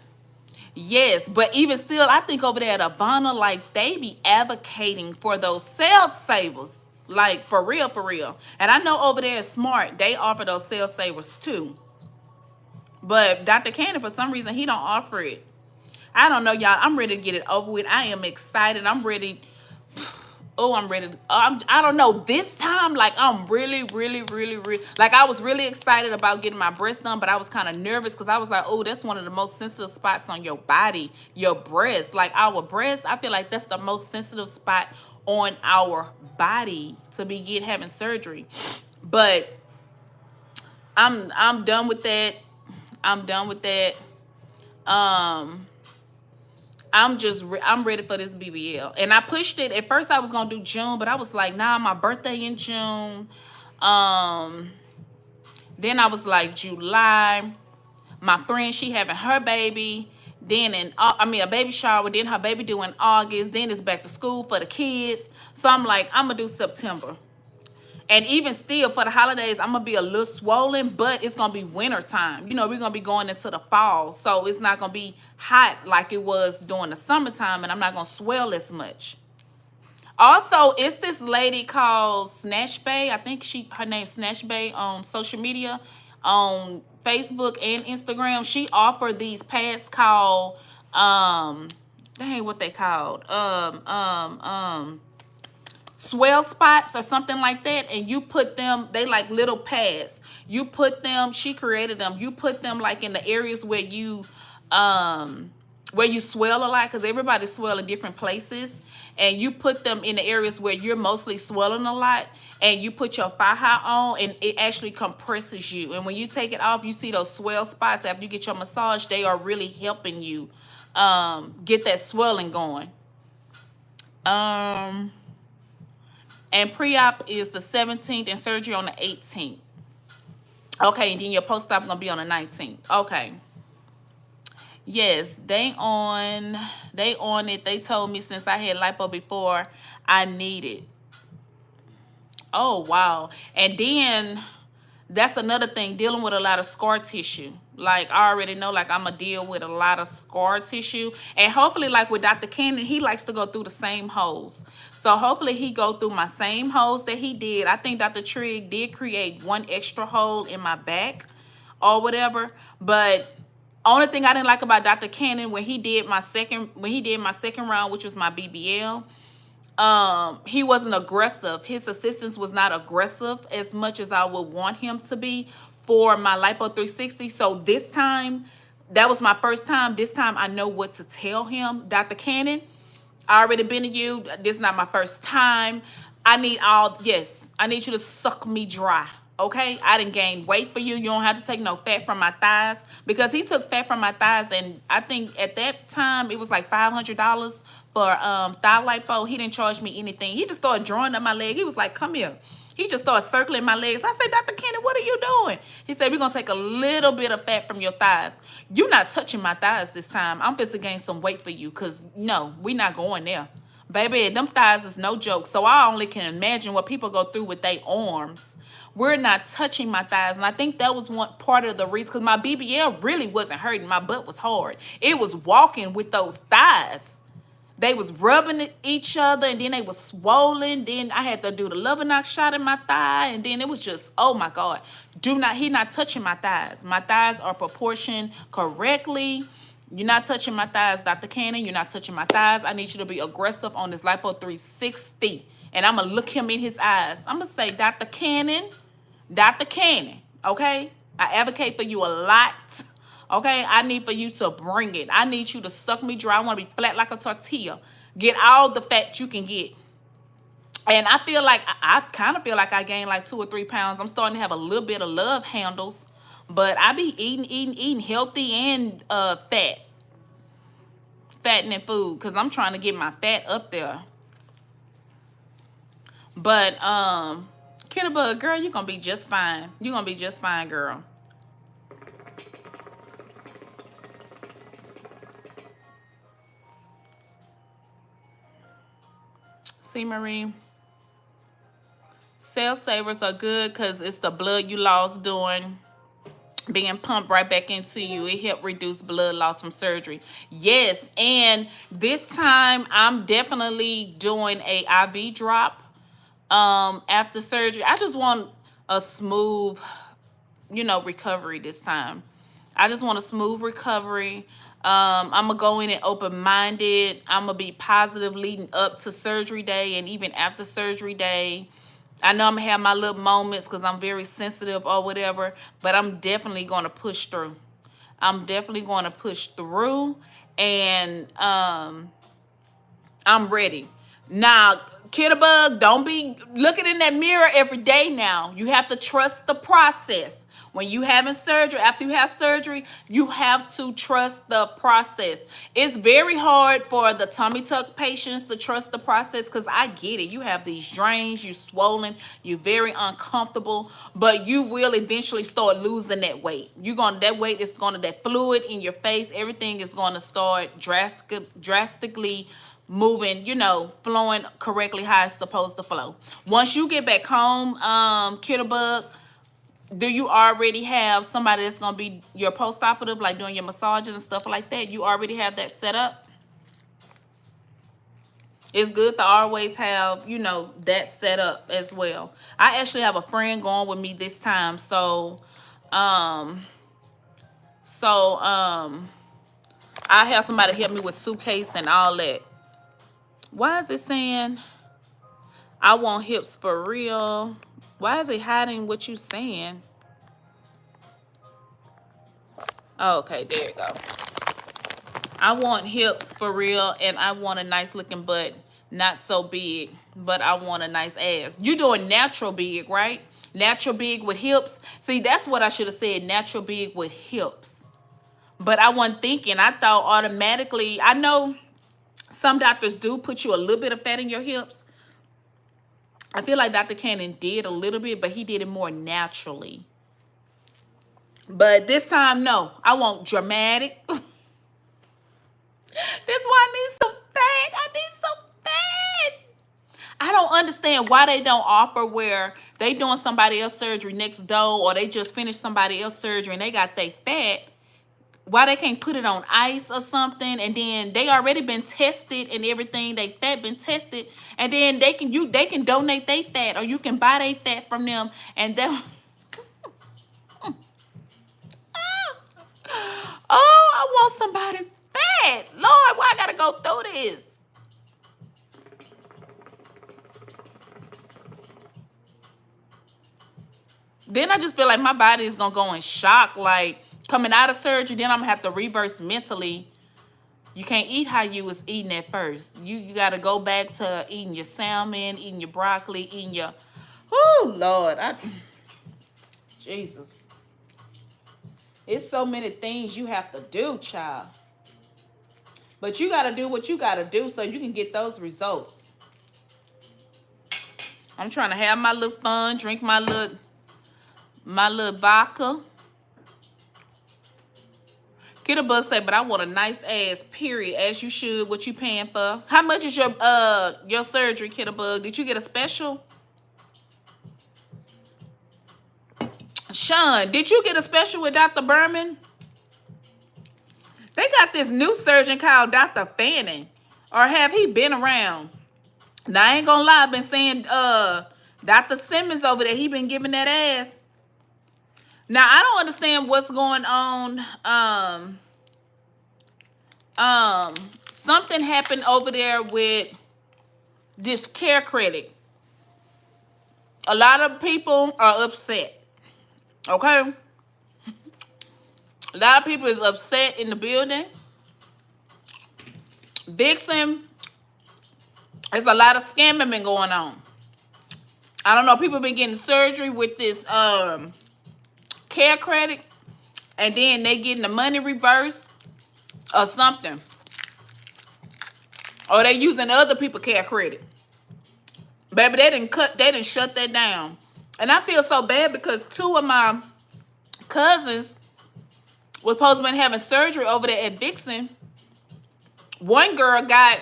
Yes, but even still, I think over there at Abana, like, they be advocating for those cell savers. Like, for real, for real. And I know over there at Smart, they offer those cell savers too. But Dr. Cannon, for some reason, he don't offer it. I don't know, y'all. I'm ready to get it over with. I am excited. I'm ready. Oh, I'm ready. I don't know. This time, like, I'm really, really, really, really, like, I was really excited about getting my breast done, but I was kind of nervous because I was like, oh, that's one of the most sensitive spots on your body, your breast. Like, our breast, I feel like that's the most sensitive spot on our body to be having surgery. But I'm done with that. I'm done with that. Um, I'm ready for this BBL. And I pushed it. At first I was gonna do June, but I was like, nah, my birthday in June. Um, then I was like July. My friend, she having her baby. Then a baby shower. Then her baby due in August. Then it's back to school for the kids. So I'm like, I'm gonna do September. And even still, for the holidays, I'm going to be a little swollen, but it's going to be winter time. You know, we're going to be going into the fall. So it's not going to be hot like it was during the summertime, and I'm not going to swell as much. Also, it's this lady called Snatch Bay. I think her name's Snatch Bay on social media, on Facebook and Instagram. She offered these pads called, dang, what they called? Swell spots or something like that, and you put them, they like little pads, you put them, she created them, you put them like in the areas where you swell a lot, because everybody swell in different places, and you put them in the areas where you're mostly swelling a lot, and you put your faja on, and it actually compresses you, and when you take it off, you see those swell spots. After you get your massage, they are really helping you get that swelling going. And pre-op is the 17th and surgery on the 18th. Okay, and then your post-op gonna be on the 19th. Okay. Yes, they on it. They told me since I had lipo before, I need it. Oh, wow. And then that's another thing, dealing with a lot of scar tissue. Like, I already know, like, I'm going to deal with a lot of scar tissue. And hopefully, like with Dr. Cannon, he likes to go through the same holes. So hopefully he go through my same holes that he did. I think Dr. Triggs did create one extra hole in my back or whatever. But only thing I didn't like about Dr. Cannon, when he did my second round, which was my BBL, he wasn't aggressive. His assistance was not aggressive as much as I would want him to be for my Lipo 360. So this time, that was my first time. This time I know what to tell him. Dr. Cannon, I already been to you. This is not my first time. I need you to suck me dry. Okay? I didn't gain weight for you. You don't have to take no fat from my thighs, because he took fat from my thighs, and I think at that time it was like $500 for thigh lipo. He didn't charge me anything. He just started drawing up my leg. He was like, come here. He just started circling my legs. I said, Dr. Cannon, what are you doing? He said, we're going to take a little bit of fat from your thighs. You're not touching my thighs this time. I'm supposed to gain some weight for you, because, no, we're not going there. Baby, them thighs is no joke. So I only can imagine what people go through with their arms. We're not touching my thighs. And I think that was one part of the reason, because my BBL really wasn't hurting. My butt was hard. It was walking with those thighs. They was rubbing each other, and then they was swollen. Then I had to do the Lovenox shot in my thigh, and then it was just, oh my God. He not touching my thighs. My thighs are proportioned correctly. You're not touching my thighs, Dr. Cannon. You're not touching my thighs. I need you to be aggressive on this Lipo 360. And I'm going to look him in his eyes. I'm going to say, Dr. Cannon, okay? I advocate for you a lot. Okay, I need for you to bring it. I need you to suck me dry. I want to be flat like a tortilla. Get all the fat you can get. And I feel like, I kind of feel like I gained like 2 or 3 pounds. I'm starting to have a little bit of love handles. But I be eating healthy and fattening food, because I'm trying to get my fat up there. But Kennerbug, girl, you're gonna be just fine. You're gonna be just fine, girl. See, Marie, cell savers are good because it's the blood you lost doing being pumped right back into you. It helped reduce blood loss from surgery. Yes, and this time I'm definitely doing a IV drop after surgery. I just want a smooth, recovery this time. I just want a smooth recovery. I'm gonna go in and open-minded. I'm gonna be positive leading up to surgery day and even after surgery day. I know I'm gonna have my little moments because I'm very sensitive or whatever, but I'm definitely gonna push through. I'm definitely gonna push through, and I'm ready. Now, Kitterbug, don't be looking in that mirror every day now. You have to trust the process. When you having surgery, after you have surgery, you have to trust the process. It's very hard for the tummy tuck patients to trust the process because I get it. You have these drains, you're swollen, you're very uncomfortable, but you will eventually start losing that weight. That fluid in your face, everything is gonna start drastically moving, flowing correctly how it's supposed to flow. Once you get back home, Kitterbug, do you already have somebody that's going to be your post-operative, like doing your massages and stuff like that? You already have that set up? It's good to always have, that set up as well. I actually have a friend going with me this time, um, I have somebody help me with suitcase and all that. Why is it saying I want hips for real? Why is it hiding what you saying? Oh, okay, there you go. I want hips for real, and I want a nice looking butt. Not so big, but I want a nice ass. You doing natural big, right? Natural big with hips. See, that's what I should have said, natural big with hips. But I wasn't thinking. I thought automatically, I know some doctors do put you a little bit of fat in your hips. I feel like Dr. Cannon did a little bit, but he did it more naturally. But this time, no. I want dramatic. That's why I need some fat. I need some fat. I don't understand why they don't offer where they doing somebody else surgery next door, or they just finished somebody else surgery and they got their fat. Why they can't put it on ice or something, and then they already been tested and everything, they fat been tested, and then they can donate their fat, or you can buy their fat from them, and then oh, I want somebody fat. Lord, why I gotta go through this? Then I just feel like my body is gonna go in shock, like coming out of surgery. Then I'm gonna have to reverse mentally. You can't eat how you was eating at first. You gotta go back to eating your salmon, eating your broccoli, eating your, oh Lord, Jesus. It's so many things you have to do, child. But you got to do what you got to do so you can get those results. I'm trying to have my little fun, drink my little vodka. Kitterbug say, but I want a nice ass, period, as you should. What you paying for? How much is your surgery, Kitterbug? Did you get a special? Sean, did you get a special with Dr. Berman? They got this new surgeon called Dr. Fanning. Or have he been around? Now, I ain't gonna lie, I've been saying Dr. Simmons over there, he been giving that ass. Now, I don't understand what's going on. Something happened over there with this care credit. A lot of people are upset. Okay? A lot of people is upset in the building. Dixon, there's a lot of scamming been going on. I don't know, people been getting surgery with this care credit, and then they getting the money reversed or something. Or they using other people's care credit. Baby, they didn't shut that down. And I feel so bad because two of my cousins was supposed to be having surgery over there at Vixen. One girl got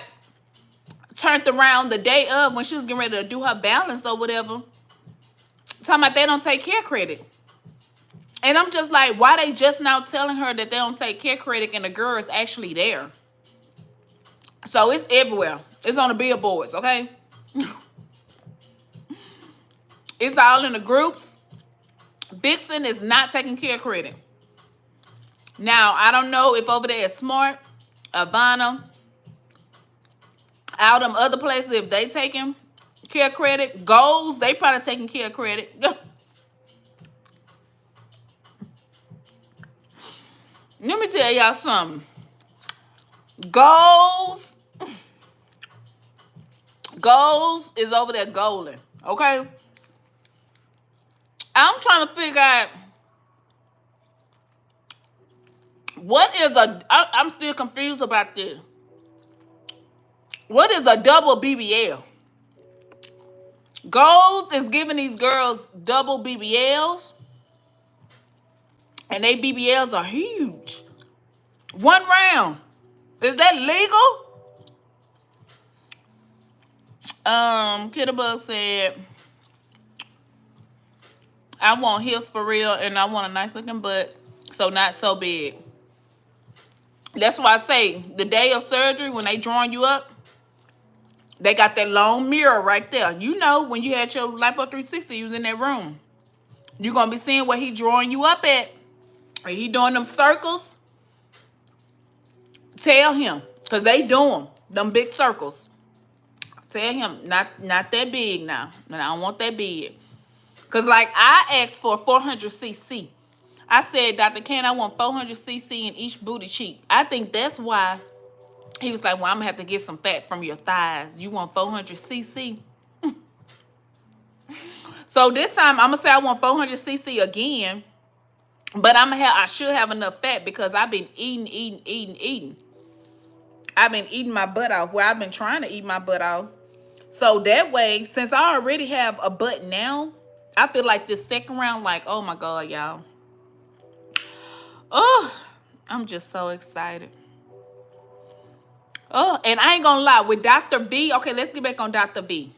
turned around the day of when she was getting ready to do her balance or whatever. Talking about they don't take care credit. And I'm just like, why they just now telling her that they don't take care credit and the girl is actually there? So it's everywhere. It's on the billboards, okay? It's all in the groups. Vixen is not taking care credit. Now, I don't know if over there at Smart, Avana, all them other places, if they taking care credit. Goals, they probably taking care credit. Let me tell y'all something. Goals is over there goaling, okay? I'm trying to figure out I'm still confused about this. What is a double BBL? Goals is giving these girls double BBLs, and they BBLs are huge. One round. Is that legal? Kitterbug said, I want hips for real, and I want a nice looking butt, so not so big. That's why I say the day of surgery, when they drawing you up, they got that long mirror right there. You know, when you had your Lipo 360, you was in that room. You're going to be seeing what he drawing you up at. Are he doing them circles? Tell him, because they do them big circles. Tell him, not that big now. I don't want that big. Because, like, I asked for 400cc. I said, Dr. Ken, I want 400cc in each booty cheek. I think that's why he was like, well, I'm going to have to get some fat from your thighs. You want 400cc? So this time, I'm going to say I want 400cc again. But I should have enough fat because I've been eating. I've been eating my butt off. Well, I've been trying to eat my butt off. So that way, since I already have a butt now, I feel like this second round, like, oh my God, y'all. Oh, I'm just so excited. Oh, and I ain't gonna lie, with Dr. B, okay, let's get back on Dr. B.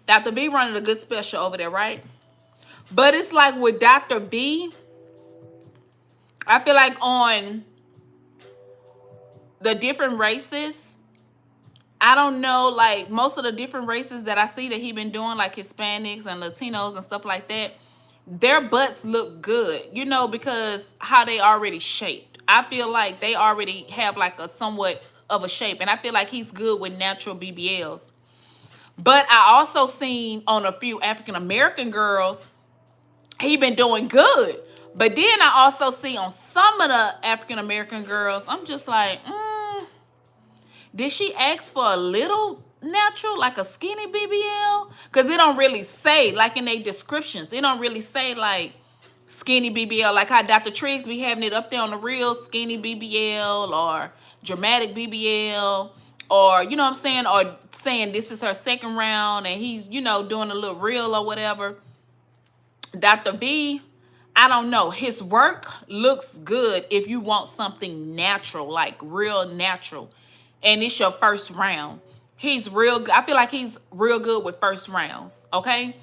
Dr. B running a good special over there, right? But it's like with Dr. B, I feel like on the different races, I don't know, like most of the different races that I see that he been doing, like Hispanics and Latinos and stuff like that, their butts look good, you know, because how they already shaped. I feel like they already have like a somewhat of a shape, and I feel like he's good with natural BBLs. But I also seen on a few African American girls, he been doing good. But then I also see on some of the African American girls, I'm just like, did she ask for a little natural, like a skinny BBL? Because it don't really say, like in their descriptions, it don't really say like skinny BBL, like how Dr. Triggs be having it up there on the real skinny BBL or dramatic BBL, or, you know what I'm saying, or saying this is her second round and he's, you know, doing a little reel or whatever. Dr. B, I don't know. His work looks good if you want something natural, like real natural. And it's your first round. He's real good. I feel like he's real good with first rounds, okay?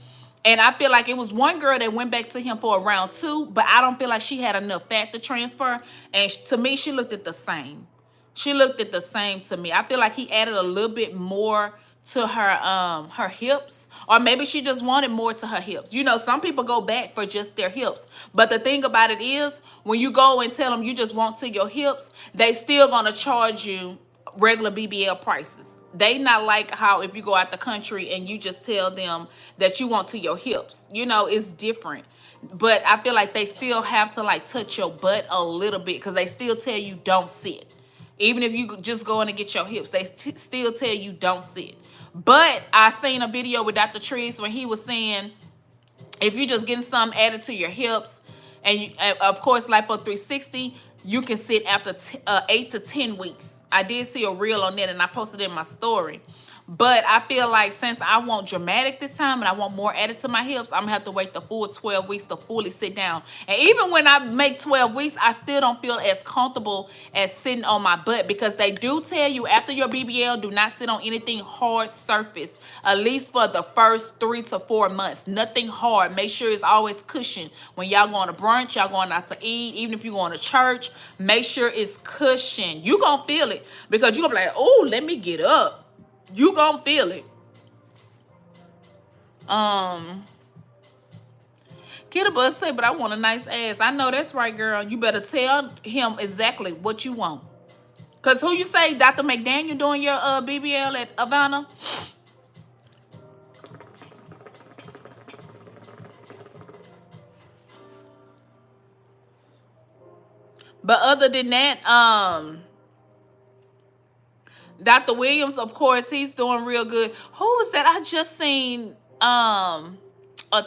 And I feel like it was one girl that went back to him for a round 2, but I don't feel like she had enough fat to transfer. And to me, she looked at the same. She looked at the same to me. I feel like he added a little bit more to her hips, or maybe she just wanted more to her hips. You know, some people go back for just their hips, but the thing about it is, when you go and tell them you just want to your hips, they still gonna charge you regular BBL prices. They not like how if you go out the country and you just tell them that you want to your hips, you know, it's different. But I feel like they still have to like touch your butt a little bit, because they still tell you don't sit. Even if you just go in and get your hips, they still tell you don't sit. But I seen a video with Dr. Triggs when he was saying, if you're just getting something added to your hips, and you, of course, Lipo 360, you can sit after 8 to 10 weeks. I did see a reel on that, and I posted it in my story. But I feel like since I want dramatic this time and I want more added to my hips, I'm gonna have to wait the full 12 weeks to fully sit down. And even when I make 12 weeks, I still don't feel as comfortable as sitting on my butt, because they do tell you after your BBL, do not sit on anything hard surface, at least for the first 3 to 4 months. Nothing hard. Make sure it's always cushioned. When y'all going to brunch, y'all going out to eat, even if you're going to church, make sure it's cushioned. You gonna feel it, because you gonna be like, oh, let me get up. You gonna feel it. Kittlebug say, but I want a nice ass. I know that's right, girl. You better tell him exactly what you want. Cause who you say, Dr. McDaniel doing your BBL at Havana? But other than that, Dr. Williams, of course, he's doing real good. Who was that? I just seen a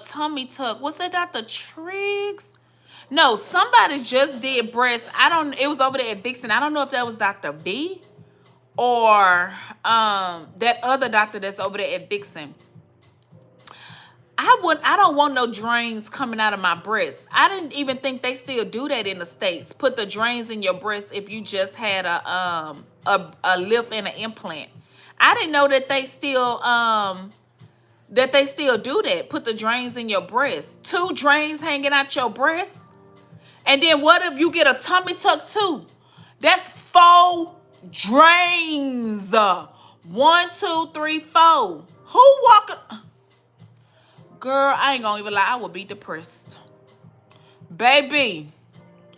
tummy tuck. Was that Dr. Triggs? No, somebody just did breast. I don't, it was over there at Vixen. I don't know if that was Dr. B or that other doctor that's over there at Vixen. I don't want no drains coming out of my breast. I didn't even think they still do that in the States. Put the drains in your breast if you just had a lift and an implant. I didn't know that they still do that. Put the drains in your breast. 2 drains hanging out your breast. And then what if you get a tummy tuck too? That's 4 drains. 1, 2, 3, 4. Who walking? Girl, I ain't gonna even lie. I would be depressed. Baby,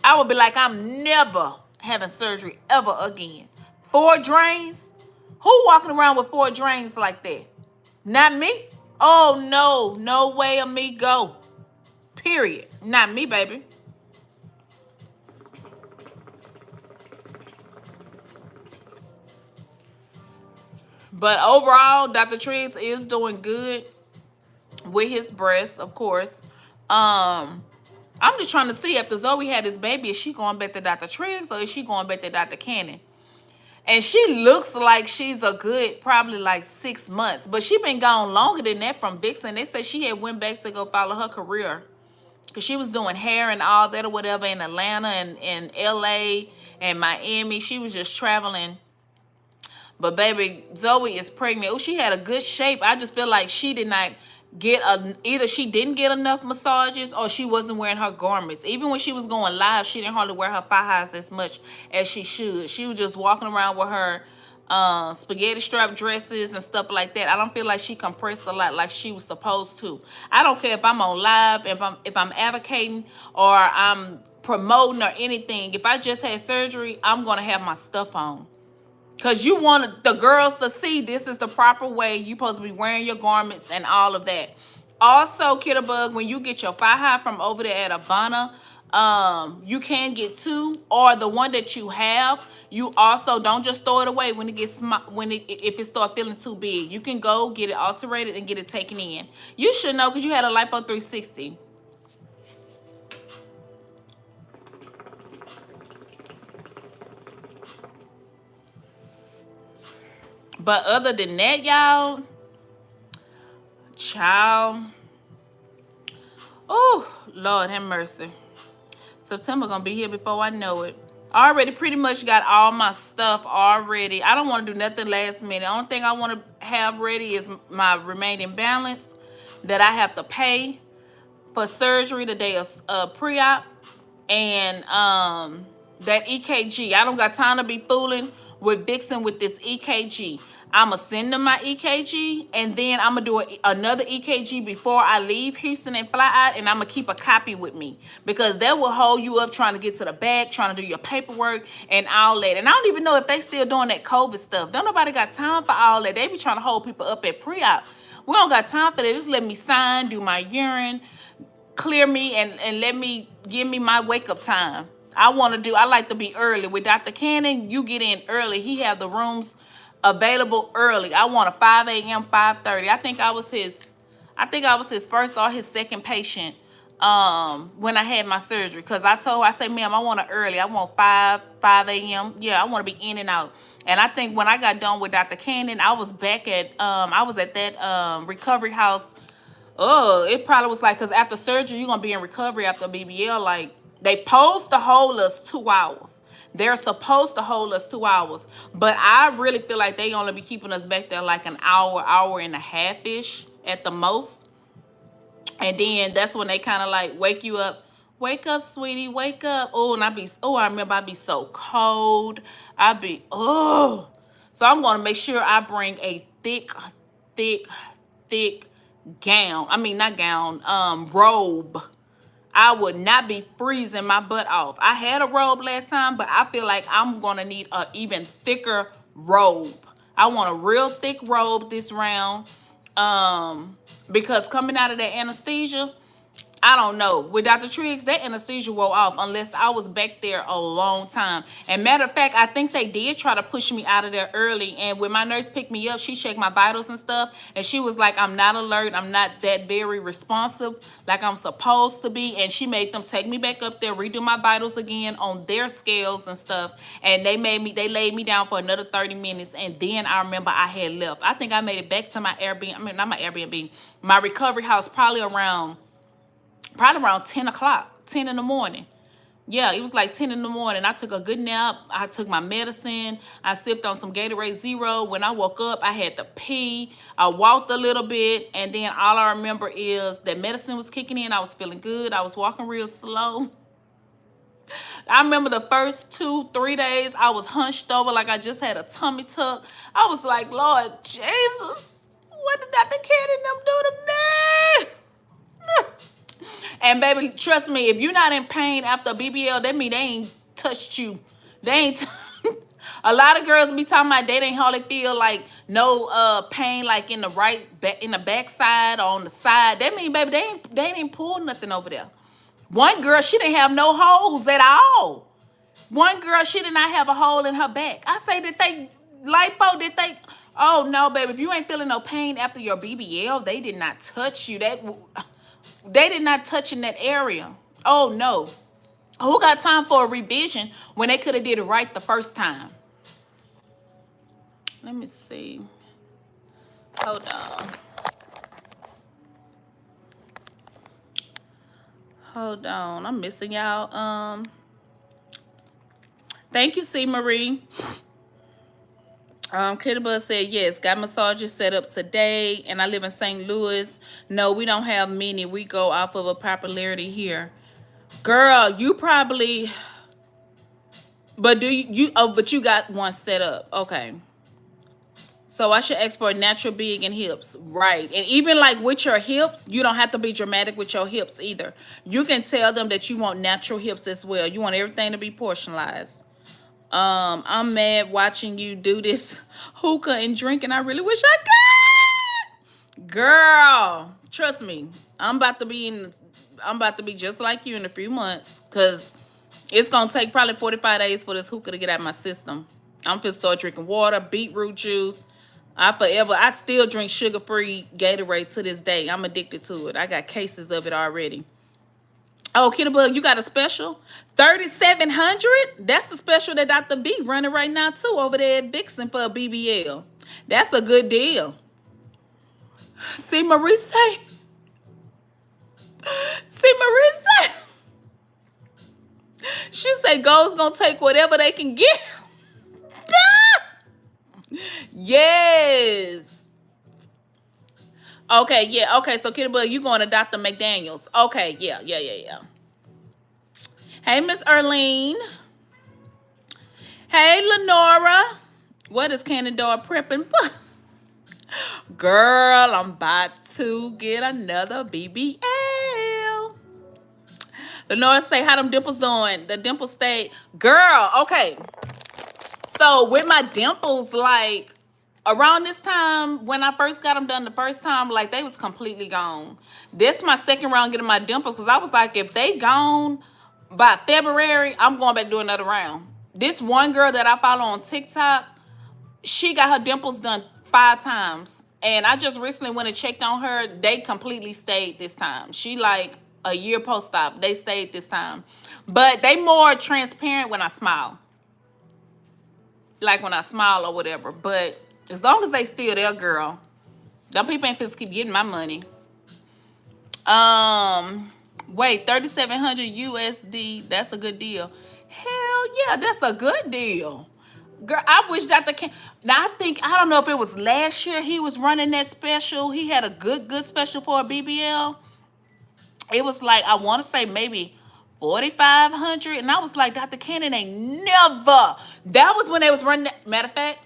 I would be like, I'm never having surgery ever again. 4 drains? Who walking around with 4 drains like that? Not me. Oh, no. No way, amigo. Period. Not me, baby. But overall, Dr. Triggs is doing good with his breasts, of course. I'm just trying to see, after Zoey had his baby, is she going back to Dr. Triggs or is she going back to Dr. Cannon? And she looks like she's a good, probably like 6 months. But she been gone longer than that from Vixen. They said she had went back to go follow her career. Because she was doing hair and all that or whatever in Atlanta and in LA and Miami. She was just traveling. But baby, Zoey is pregnant. Oh, she had a good shape. I just feel like she did not get either she didn't get enough massages or she wasn't wearing her garments. Even when she was going live, she didn't hardly wear her thigh highs as much as she should. She was just walking around with her spaghetti strap dresses and stuff like that. I don't feel like she compressed a lot like she was supposed to. I don't care if I'm on live, if I'm advocating or I'm promoting or anything. If I just had surgery, I'm gonna have my stuff on. Because you want the girls to see this is the proper way you're supposed to be wearing your garments and all of that. Also, Kittlebug, when you get your thigh high from over there at Havana, you can get 2, or the one that you have, you also don't just throw it away when it gets if it start feeling too big. You can go get it alterated and get it taken in. You should know because you had a Lipo 360. But other than that, y'all, child, oh, Lord have mercy. September gonna be here before I know it. I already pretty much got all my stuff already. I don't want to do nothing last minute. The only thing I want to have ready is my remaining balance that I have to pay for surgery the day of pre-op, and that EKG. I don't got time to be fooling with Vixen with this EKG. I'm going to send them my EKG, and then I'm going to do another EKG before I leave Houston and fly out, and I'm going to keep a copy with me because that will hold you up trying to get to the back, trying to do your paperwork and all that. And I don't even know if they still doing that COVID stuff. Don't nobody got time for all that. They be trying to hold people up at pre-op. We don't got time for that. Just let me sign, do my urine, clear me, and let me give me my wake-up time. I like to be early. With Dr. Cannon, you get in early. He have the rooms available early. I want a 5 a.m., 5:30. I think I was his first or his second patient when I had my surgery, because I told her, I said, ma'am, I want it early. I want 5 a.m. Yeah, I want to be in and out. And I think when I got done with Dr. Cannon, I was back at I was at that recovery house. Oh, it probably was like, because after surgery, you're gonna be in recovery after BBL. Like, they supposed to hold us 2 hours. They're supposed to hold us 2 hours. But I really feel like they only be keeping us back there like an hour, hour and a half-ish at the most. And then that's when they kind of like wake you up. Wake up, sweetie, wake up. Oh, and I remember I'd be so cold. I'd be, oh. So I'm going to make sure I bring a thick, thick, thick gown. I mean, not gown, robe. I would not be freezing my butt off. I had a robe last time, but I feel like I'm going to need an even thicker robe. I want a real thick robe this round. Because coming out of that anesthesia, I don't know. With Dr. Triggs, that anesthesia wore off unless I was back there a long time. And matter of fact, I think they did try to push me out of there early. And when my nurse picked me up, she checked my vitals and stuff. And she was like, I'm not alert. I'm not that very responsive like I'm supposed to be. And she made them take me back up there, redo my vitals again on their scales and stuff. And they laid me down for another 30 minutes. And then I remember I had left. I think I made it back to my Airbnb. I mean, not my Airbnb. My recovery house probably around 10 o'clock, 10 in the morning. Yeah, it was like 10 in the morning. I took a good nap. I took my medicine. I sipped on some Gatorade Zero. When I woke up, I had to pee. I walked a little bit. And then all I remember is that medicine was kicking in. I was feeling good. I was walking real slow. I remember the first 2-3 days, I was hunched over like I just had a tummy tuck. I was like, Lord Jesus, what did Dr. Cannon and them do to me? And baby, trust me, if you're not in pain after BBL, that mean they ain't touched you. They ain't. A lot of girls be talking about they didn't hardly feel like no pain like in the backside or on the side. That mean, baby, they ain't pulled nothing over there. One girl, she didn't have no holes at all. One girl, she did not have a hole in her back. I say, did they lipo? Did they? Oh no, baby, if you ain't feeling no pain after your BBL, they did not touch you. They did not touch in that area. Oh no. Who got time for a revision when they could have did it right the first time? Let me see. Hold on. Hold on. I'm missing y'all. Thank you, C. Marie. Kitty Buzz said, yes, got massages set up today, and I live in St. Louis. No, we don't have many. We go off of a popularity here. Girl, you probably, but but you got one set up. Okay. So I should ask for natural big and hips. Right. And even like with your hips, you don't have to be dramatic with your hips either. You can tell them that you want natural hips as well. You want everything to be portionized. I'm mad watching you do this hookah and drinking. I really wish I could. Girl, trust me. I'm about to be just like you in a few months, because it's gonna take probably 45 days for this hookah to get out of my system. I'm gonna start drinking water, beetroot juice. I still drink sugar-free Gatorade to this day. I'm addicted to it. I got cases of it already. Oh, Kittlebug, you got a special? 3,700? That's the special that Dr. B running right now, too, over there at Vixen for a BBL. That's a good deal. See, Marie say. She say Gold's gonna take whatever they can get. Yes. Okay, yeah. Okay, so Kittlebug, you going to Dr. McDaniels. Okay, yeah. Hey, Miss Erlene. Hey, Lenora. What is Canador prepping for? Girl, I'm about to get another BBL. Lenora say, how them dimples doing? The dimples stay. Girl, okay. So with my dimples, like, around this time, when I first got them done the first time, like, they was completely gone. This my second round getting my dimples, because I was like, if they gone by February, I'm going back to do another round. This one girl that I follow on TikTok, she got her dimples done 5 times. And I just recently went and checked on her. They completely stayed this time. She like, a year post-op. They stayed this time. But they more transparent when I smile. Like when I smile or whatever. But as long as they still there, girl, them people ain't supposed to keep getting my money. Wait, 3,700 USD. That's a good deal. Hell yeah, that's a good deal. Girl, I wish Dr. King. Now I don't know if it was last year he was running that special. He had a good special for a BBL. It was like I want to say maybe 4,500, and I was like, Dr. Cannon ain't never. That was when they was running. Matter of fact,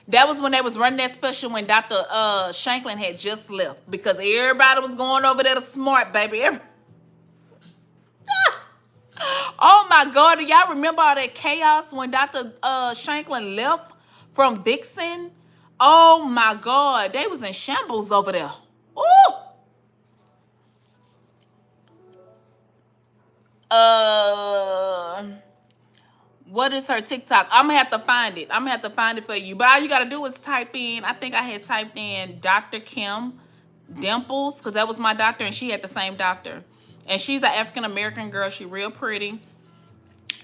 that was when they was running that special when Dr. Shanklin had just left because everybody was going over there to Smart, baby. Oh my God, do y'all remember all that chaos when Dr. Shanklin left from Dixon? Oh my God, they was in shambles over there. Ooh. Uh, what is her TikTok? I'm gonna have to find it. I'm gonna have to find it for you. But all you gotta do is type in. I think I had typed in Dr. Kim Dimples because that was my doctor, and she had the same doctor. And she's an African American girl. She real pretty,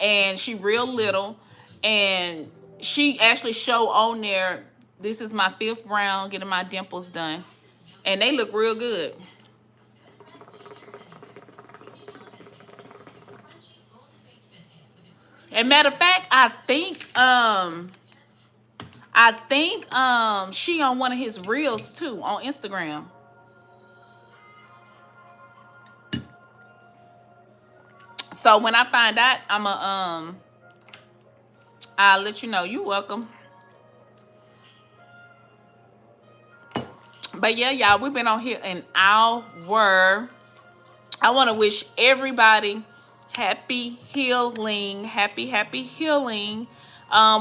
and she real little, and she actually show on there. This is my 5th round getting my dimples done, and they look real good. And matter of fact, I think she on one of his reels too on Instagram. So when I find out, I'll let you know. You welcome. But yeah, y'all, we've been on here an hour. I want to wish everybody happy healing. Happy healing.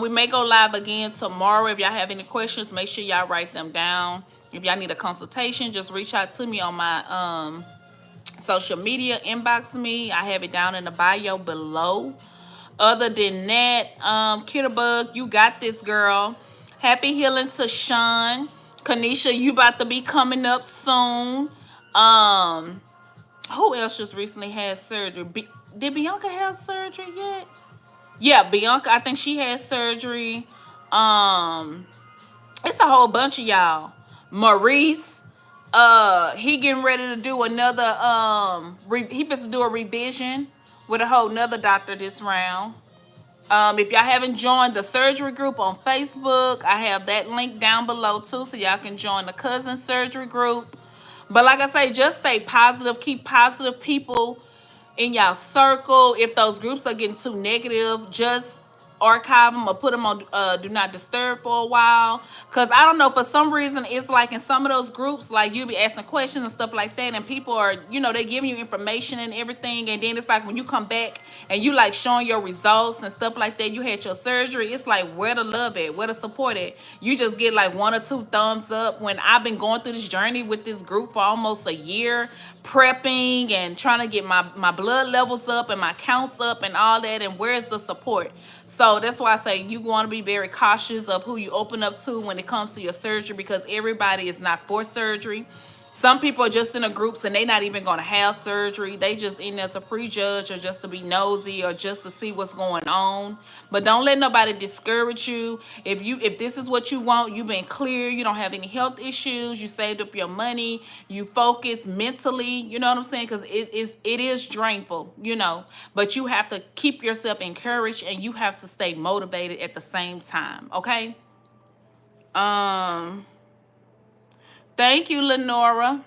We may go live again tomorrow. If y'all have any questions, make sure y'all write them down. If y'all need a consultation, just reach out to me on my social media. Inbox me. I have it down in the bio below. Other than that, Kitterbug, you got this, girl. Happy healing to Sean. Kanisha, you about to be coming up soon. Who else just recently had surgery? Did Bianca have surgery yet? Yeah, Bianca, I think she had surgery. It's a whole bunch of y'all. Maurice, he getting ready to do another, he supposed to do a revision with a whole nother doctor this round. If y'all haven't joined the surgery group on Facebook, I have that link down below too, so y'all can join the cousin surgery group. But like I say, just stay positive. Keep positive people in y'all circle. If those groups are getting too negative, just archive them or put them on do not disturb for a while. Because I don't know, for some reason, it's like in some of those groups, like you'll be asking questions and stuff like that, and people are, they giving you information and everything, and then it's like when you come back and you like showing your results and stuff like that, you had your surgery, it's like where to love it, where to support it. You just get like 1 or 2 thumbs up. When I've been going through this journey with this group for almost a year, prepping and trying to get my blood levels up and my counts up and all that, and where's the support? So that's why I say you want to be very cautious of who you open up to when it comes to your surgery, because everybody is not for surgery. Some people are just in the groups and they not even going to have surgery. They just in there to prejudge or just to be nosy or just to see what's going on. But don't let nobody discourage you. If this is what you want, you've been clear, you don't have any health issues, you saved up your money, you focus mentally, you know what I'm saying? Because it is drainful, But you have to keep yourself encouraged and you have to stay motivated at the same time, okay? Thank you, Lenora.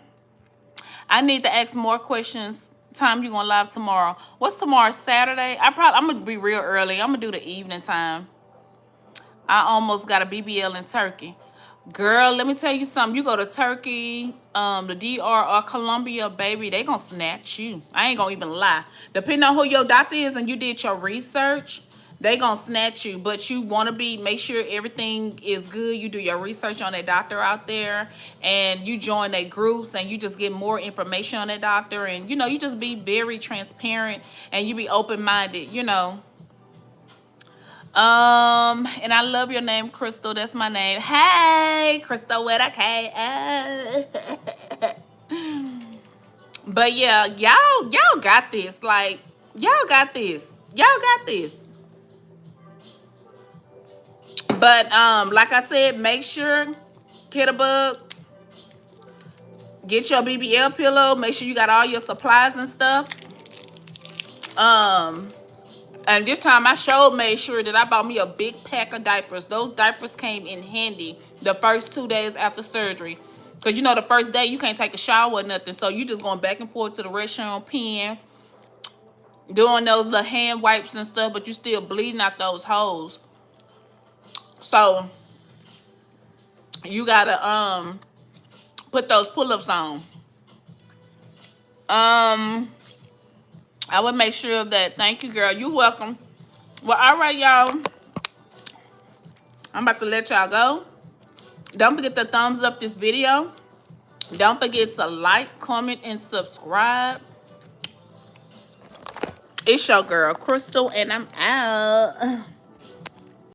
I need to ask more questions. Time you gonna live tomorrow? What's tomorrow? Saturday? I'm gonna be real early. I'm gonna do the evening time. I almost got a BBL in Turkey. Girl, let me tell you something. You go to Turkey, the DR or Colombia, baby, they gonna snatch you. I ain't gonna even lie. Depending on who your doctor is and you did your research, they gonna snatch you. But you wanna make sure everything is good. You do your research on that doctor out there, and you join their groups, and you just get more information on that doctor, and you just be very transparent and you be open-minded, And I love your name, Krystal. That's my name. Hey, Krystal with a K. But But yeah, y'all got this. Like, y'all got this. Y'all got this. But like I said, make sure, Kitterbug, get your BBL pillow. Make sure you got all your supplies and stuff. And this time I made sure that I bought me a big pack of diapers. Those diapers came in handy the first 2 days after surgery. Because you know the first day you can't take a shower or nothing. So you just going back and forth to the restroom, peeing, doing those little hand wipes and stuff, but you still bleeding out those holes. So you gotta put those pull-ups on. I would make sure of that. Thank you, girl. You're welcome. Well, all right, y'all. I'm about to let y'all go. Don't forget to thumbs up this video. Don't forget to like, comment, and subscribe. It's your girl, Krystal, and I'm out.